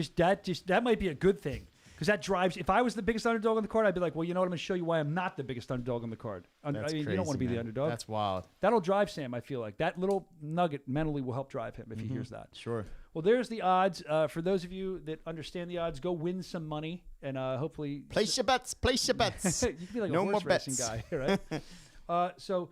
might be a good thing. Because that drives. If I was the biggest underdog on the card, I'd be like, well, you know what? I'm going to show you why I'm not the biggest underdog on the card.
That's
crazy,
crazy,
you don't want to be
man.
the underdog.
That's wild.
That'll drive Sam, I feel like. That little nugget mentally will help drive him if he hears that.
Sure.
Well, there's the odds. For those of you that understand the odds, go win some money and hopefully...
Place your bets. Place your bets.
You can be like
no
a horse
more
racing
bets.
guy, right? So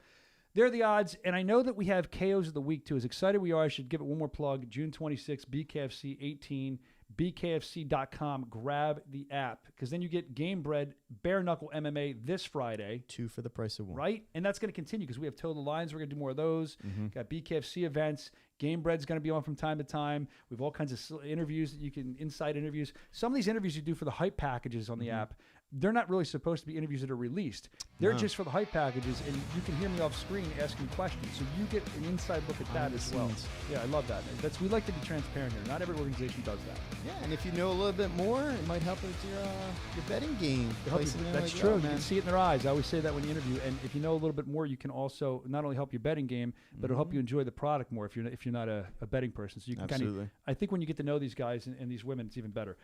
there are the odds. And I know that we have KOs of the week, too. As excited we are, I should give it one more plug. June 26th, BKFC 18. BKFC.com. Grab the app because then you get Game Bred Bare Knuckle MMA this Friday.
2 for the price of 1.
Right? And that's going to continue because we have Toe the Lines. We're going to do more of those. Got BKFC events. Game Bred's going to be on from time to time. We have all kinds of interviews that you can, inside interviews. Some of these interviews you do for the hype packages on the app, they're not really supposed to be interviews that are released. They're just for the hype packages, and you can hear me off screen asking questions. So you get an inside look at that as well. Yeah, I love that. We like to be transparent here. Not every organization does that.
Yeah, and if you know a little bit more, it might help with your betting game.
That's true. You can see it in their eyes. I always say that when you interview. And if you know a little bit more, you can also not only help your betting game, but it'll help you enjoy the product more if you're not a betting person. So you can kind of. I think when you get to know these guys and these women, it's even better.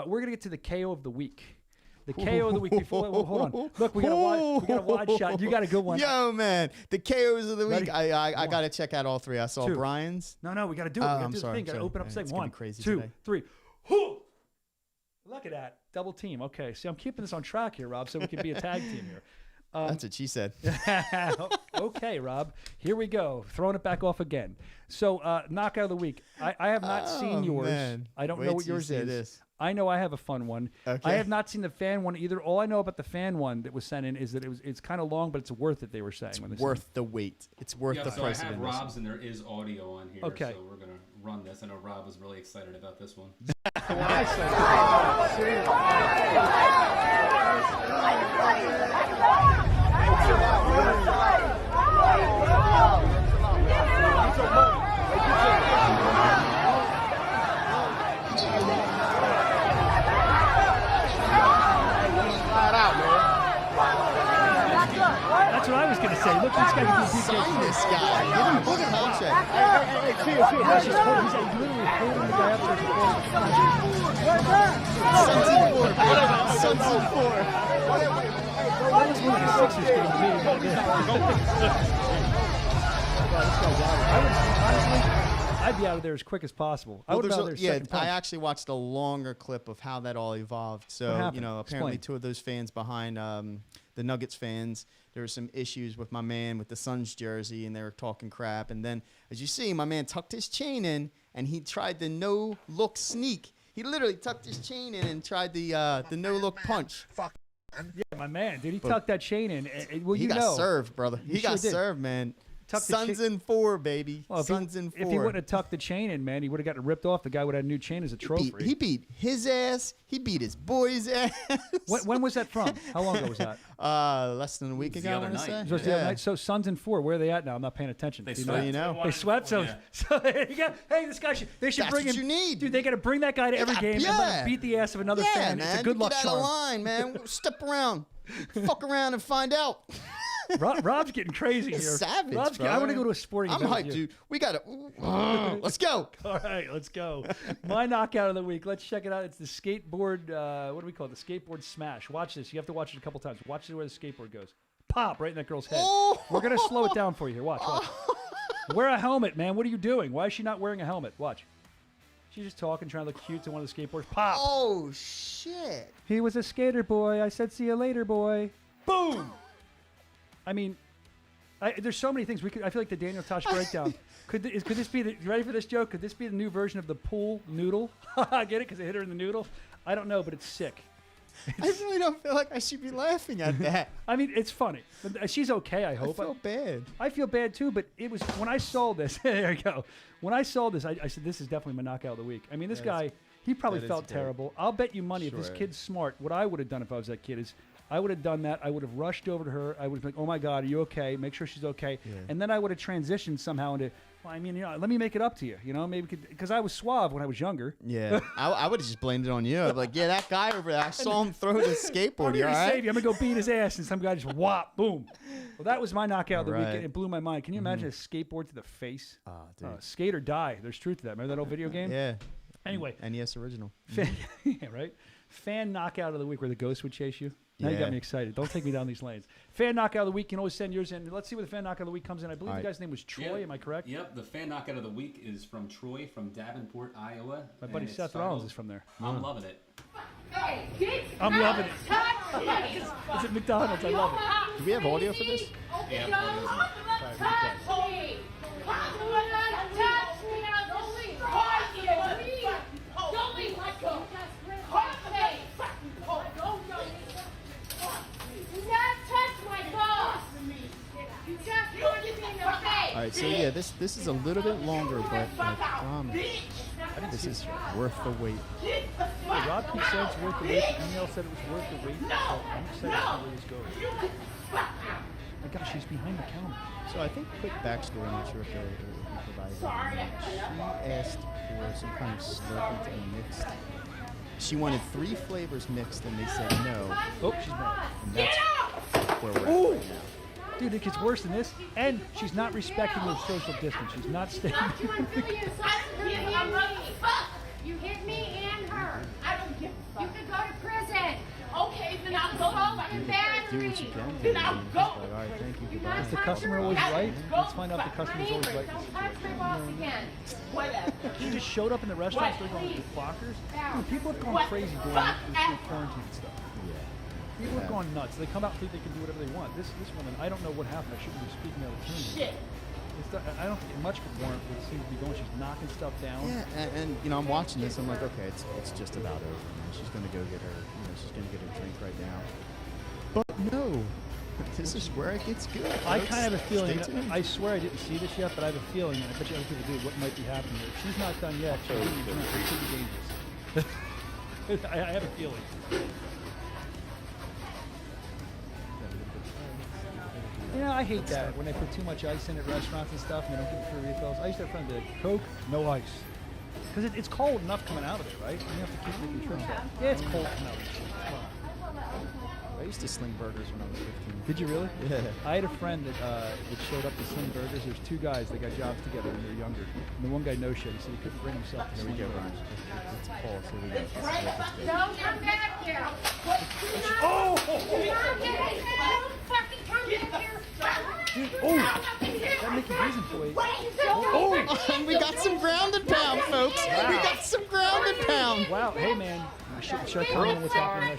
We're gonna get to the KO of the week. The KO of the week before. Well, hold on. Look, we got a wide shot. You got a good one.
Yo, man, the KOs of the week. I got to check out all 3. I saw Brian's.
No, we got to do it. We got to do the thing. Got to open up segment. 1, 2, 3. Look at that double team. Okay, see, I'm keeping this on track here, Rob, so we can be a tag team here.
That's what she said.
Okay, Rob. Here we go. Throwing it back off again. So, knockout of the week. I have not seen yours.
Man.
I don't know what yours is. I know I have a fun one. Okay. I have not seen the fan one either. All I know about the fan one that was sent in is that it's kind of long, but it's worth it, they were saying.
It's worth the wait. It's worth the price of it.
I have Rob's, and there is audio on here.
Okay.
So we're going to run this. I know Rob was really excited about this one.
That's what I was going to say. Look, this guy can do
Sign this guy. Give him a full contract.
He's literally holding the guy up there.
Sunset 4.
That was one of the Sixers game to me. Honestly, I I'd be out of there as quick as possible. I
Well,
would
there's
out there second punch.
I actually watched a longer clip of how that all evolved. So, apparently
Explain.
2 of those fans behind the Nuggets fans, there were some issues with my man with the Suns jersey, and they were talking crap. And then, as you see, my man tucked his chain in, and he tried the no-look sneak. He literally tucked his chain in and tried the no-look punch.
Fuck.
Yeah, my man. Dude, he tucked that chain in. Well,
He got served, brother.
He
He got
sure did.
served, man.
Tucked the
Suns in 4, baby.
Well,
Suns in 4.
If he wouldn't have tucked the chain in, man, he would have gotten ripped off. The guy would have had a new chain as a trophy.
He beat his ass. He beat his boy's ass.
When was that from? How long ago was that?
Less than a week ago,
the
I
other
want to
night.
say.
So it's the other night. So Suns in 4. Where are they at now? I'm not paying attention.
They
Do you
swept.
You know.
They swept. So,
Yeah.
so there you go. Hey, this guy they should
That's
bring
what
him.
you need.
Dude, they got to bring that guy to every game and let him beat the ass of another fan.
Man.
It's a good luck
Get out of
charm.
line, man. Step around. Fuck around and find out.
Rob's getting crazy here.
Savage,
Rob's
bro.
I want to go to a sporting
I'm
event
hyped,
with you.
dude. We got to. Let's go.
All right, let's go. My knockout of the week. Let's check it out. It's the skateboard. What do we call it? The skateboard smash. Watch this. You have to watch it a couple times. Watch where the skateboard goes. Pop right in that girl's head.
Oh.
We're gonna slow it down for you here. Watch. Wear a helmet, man. What are you doing? Why is she not wearing a helmet? Watch. She's just talking, trying to look cute to one of the skateboards. Pop.
Oh, shit.
He was a skater boy. I said, see you later, boy. Boom. I mean, there's so many things. I feel like the Daniel Tosh breakdown. Could this be you ready for this joke? Could this be the new version of the pool noodle? Get it? Because they hit her in the noodle? I don't know, but it's sick.
I really don't feel like I should be laughing at that.
I mean, it's funny. She's okay, I hope.
I feel bad.
I feel bad too, but it was when I saw this. There you go. When I saw this, I said, this is definitely my knockout of the week. I mean, this guy, he probably
that is
felt
great.
terrible. I'll bet you money if this
Sure.
kid's smart, what I would have done if I was that kid is I would have done that. I would have rushed over to her. I would have been like, oh my God, are you okay? Make sure she's okay.
Yeah.
And then I would have transitioned somehow into, well, I mean, let me make it up to you. Maybe because I was suave when I was younger.
Yeah. I would have just blamed it on you. I'd be like, yeah, that guy over there, I saw him throw the skateboard.
I'm
You
here
all
to
right?
save you. I'm going to go beat his ass. And some guy just whop, boom. Well, that was my knockout of the week.
Right.
It blew my mind. Can you imagine a skateboard to the face?
dude.
Skate or die. There's truth to that. Remember that old video game?
Yeah.
Anyway.
NES original.
Yeah, right? Fan knockout of the week where the ghost would chase you. Now you
Yeah.
got me excited. Don't take me down these lanes. Fan knockout of the week. You can always send yours in. Let's see where the fan knockout of the week comes in. I believe
All
the
right.
guy's name was Troy.
Yep.
Am I correct?
Yep. The fan knockout of the week is from Troy from Davenport, Iowa.
My buddy
and it's
Seth
titled,
Rollins is from there.
I'm loving it.
I'm loving it. It's at McDonald's. I love it.
Do we have audio for this?
Yeah.
All right, so yeah, this is a little bit longer, but I promise, this is worth the wait.
Hey, Rob keeps saying it's worth the wait. The email said it was worth the wait. So I'm excited to see where this goes. My gosh, she's behind the counter.
So I think quick backstory, I'm not sure if he provided it. She asked for some kind of Slurpee to be mixed. She wanted 3 flavors mixed, and they said no.
Oh, she's mad.
And that's where we're at right now.
Dude, it gets worse than this. And she's not respecting her social distance. She's not staying.
You hit me and her. I don't give a fuck. You could go to prison. Okay, then I'll go to battery.
Do what you can.
Then I'll go.
All right, thank you. Goodbye.
Is the customer always right? Let's find out if the customer's always right.
Don't touch my boss again. Whatever.
He just showed up in the restaurant still going with clockers. Dude, people have gone crazy during this quarantine and stuff. People have gone nuts. They come out and think they can do whatever they want. This woman, I don't know what happened. I shouldn't be speaking out of turn.
Shit.
I don't think much could warrant what seems to be going. She's knocking stuff down.
Yeah, and I'm watching this. I'm like, okay, it's just about over. She's gonna go get her, she's gonna get her drink right now. But no, this is where it gets good.
I
folks.
kind of have a feeling.
Stay tuned.
I swear I didn't see this yet, but I have a feeling, and I bet you other people do. What might be happening here? If she's not done yet. She's getting a drink. It could be dangerous. I have a feeling. Yeah, I hate that when they put too much ice in at restaurants and stuff and they don't give you free refills. I used to have a friend that Coke, no ice. Because it's cold enough coming out of it, right? You have to keep making sure. Yeah, it's cold coming out of it.
I used to sling burgers when I was 15.
Did you really?
Yeah.
I had a friend that showed up to sling burgers. There's 2 guys that got jobs together when they were younger. And the one guy no shit. He said he couldn't bring himself to
Here we
sling
go,
burgers.
Ryan. It's Paul. So we go.
Don't come back here.
Oh!
Do not get fucking come back here.
Dude, oh! That Mickey D's employee.
Oh, we got some grounded pound, folks.
Wow.
We got some grounded pound.
Wow, hey man, should I comment on what's happening?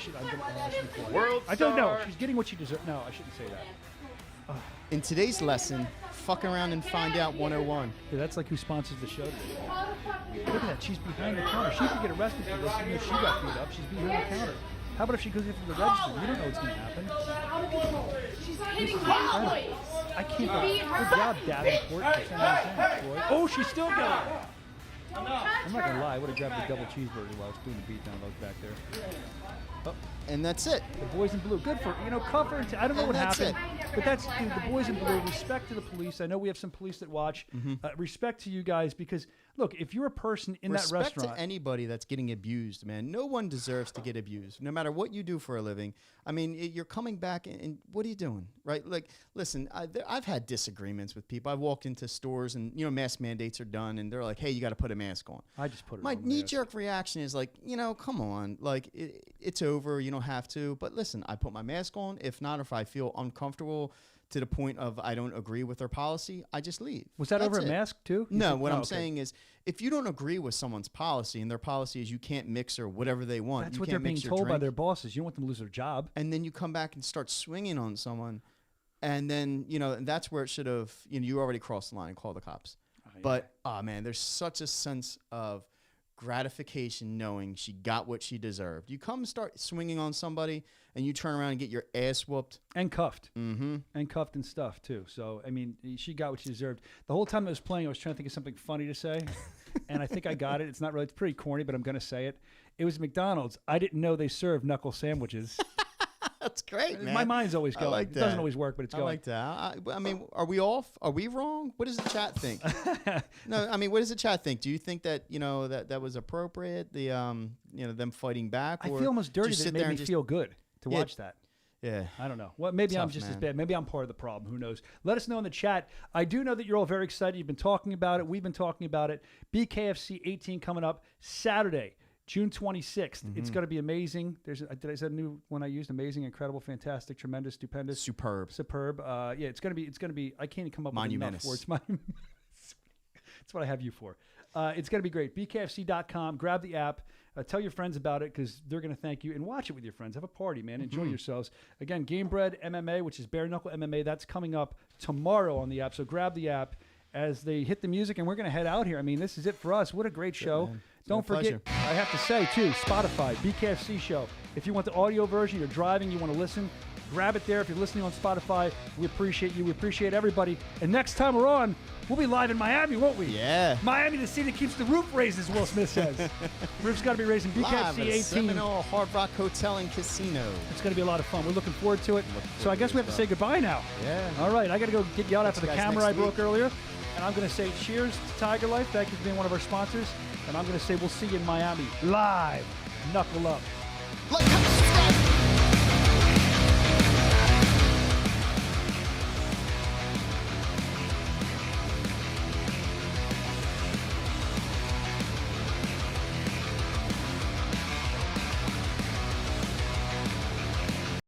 I don't know. She's getting what she deserves. No, I shouldn't say that.
In today's lesson, fuck around and find out 101.
Yeah, that's like who sponsors the show today. Look at that. She's behind the counter. She could get arrested for this even if she got beat up. She's behind the counter. How about if she goes in from the register? You don't know what's going to happen.
She's not hitting cowboys.
I can't believe. Good job, Davenport. Oh, she's still going. I'm not going to lie. I would have grabbed the double cheeseburger while I was doing the beatdown. I was back there. Oh.
And that's it.
The boys in blue. Good for, cuff her. I don't know what happened. But that's, dude, the boys in blue. Respect to the police. I know we have some police that watch. Respect to you guys because, look, if you're a person in that restaurant.
Respect to anybody that's getting abused, man. No one deserves to get abused, no matter what you do for a living. I mean, you're coming back and what are you doing, right? Like, listen, I've had disagreements with people. I've walked into stores and, mask mandates are done and they're like, hey, you got to put a mask on.
I just put it on.
My knee-jerk reaction is like, come on. Like, it's over. You don't have to. But listen, I put my mask on. If not, if I feel uncomfortable to the point of I don't agree with their policy, I just leave.
Was that over a mask too?
No, what I'm saying is if you don't agree with someone's policy and their policy is you can't mix or whatever they want.
That's what they're being told by their bosses. You don't want them to lose their job.
And then you come back and start swinging on someone. And then, and that's where it should have, you already crossed the line and called the cops. Oh, yeah. But, man, there's such a sense of gratification knowing she got what she deserved. You come start swinging on somebody and you turn around and get your ass whooped.
And cuffed. Mm-hmm. And cuffed and stuff, too. So, I mean, she got what she deserved. The whole time I was playing, I was trying to think of something funny to say. And I think I got it. It's not really, it's pretty corny, but I'm going to say it. It was McDonald's. I didn't know they served knuckle sandwiches.
That's great, man.
My mind's always going.
Like
it doesn't always work, but it's going.
I like that. I mean, are we off? Are we wrong? What does the chat think? No, I mean, what does the chat think? Do you think that that was appropriate? The them fighting back.
I feel almost dirty that it made me feel good to watch that.
Yeah.
I don't know. Well, maybe I'm just as bad. Maybe I'm part of the problem. Who knows? Let us know in the chat. I do know that you're all very excited. You've been talking about it. We've been talking about it. BKFC 18 coming up Saturday, June 26th. It's going to be amazing. Did I say a new one I used? Amazing, incredible, fantastic, tremendous, stupendous,
superb.
Yeah, it's going to be. I can't even come up with enough words. That's what I have you for. It's going to be great. BKFC.com. Grab the app. Tell your friends about it because they're going to thank you. And watch it with your friends. Have a party, man. Enjoy yourselves. Again, Game Bread MMA, which is bare knuckle MMA. That's coming up tomorrow on the app. So grab the app as they hit the music. And we're going to head out here. I mean, this is it for us. What a great show. Don't forget, I have to say, too, Spotify, BKFC show. If you want the audio version, you're driving, you want to listen, grab it there. If you're listening on Spotify, we appreciate you. We appreciate everybody. And next time we're on, we'll be live in Miami, won't we?
Yeah.
Miami, the city that keeps the roof raised, as Will Smith says. Roof's got to be raised in BKFC 18.
Seminole Hard Rock Hotel and Casino.
It's going to be a lot of fun. We're looking forward to it. So I guess we have to say goodbye now.
Yeah.
All right. I got to go get you out after the camera I broke earlier. And I'm going to say cheers to Tiger Life. Thank you for being one of our sponsors. And I'm going to say we'll see you in Miami live. Knuckle up.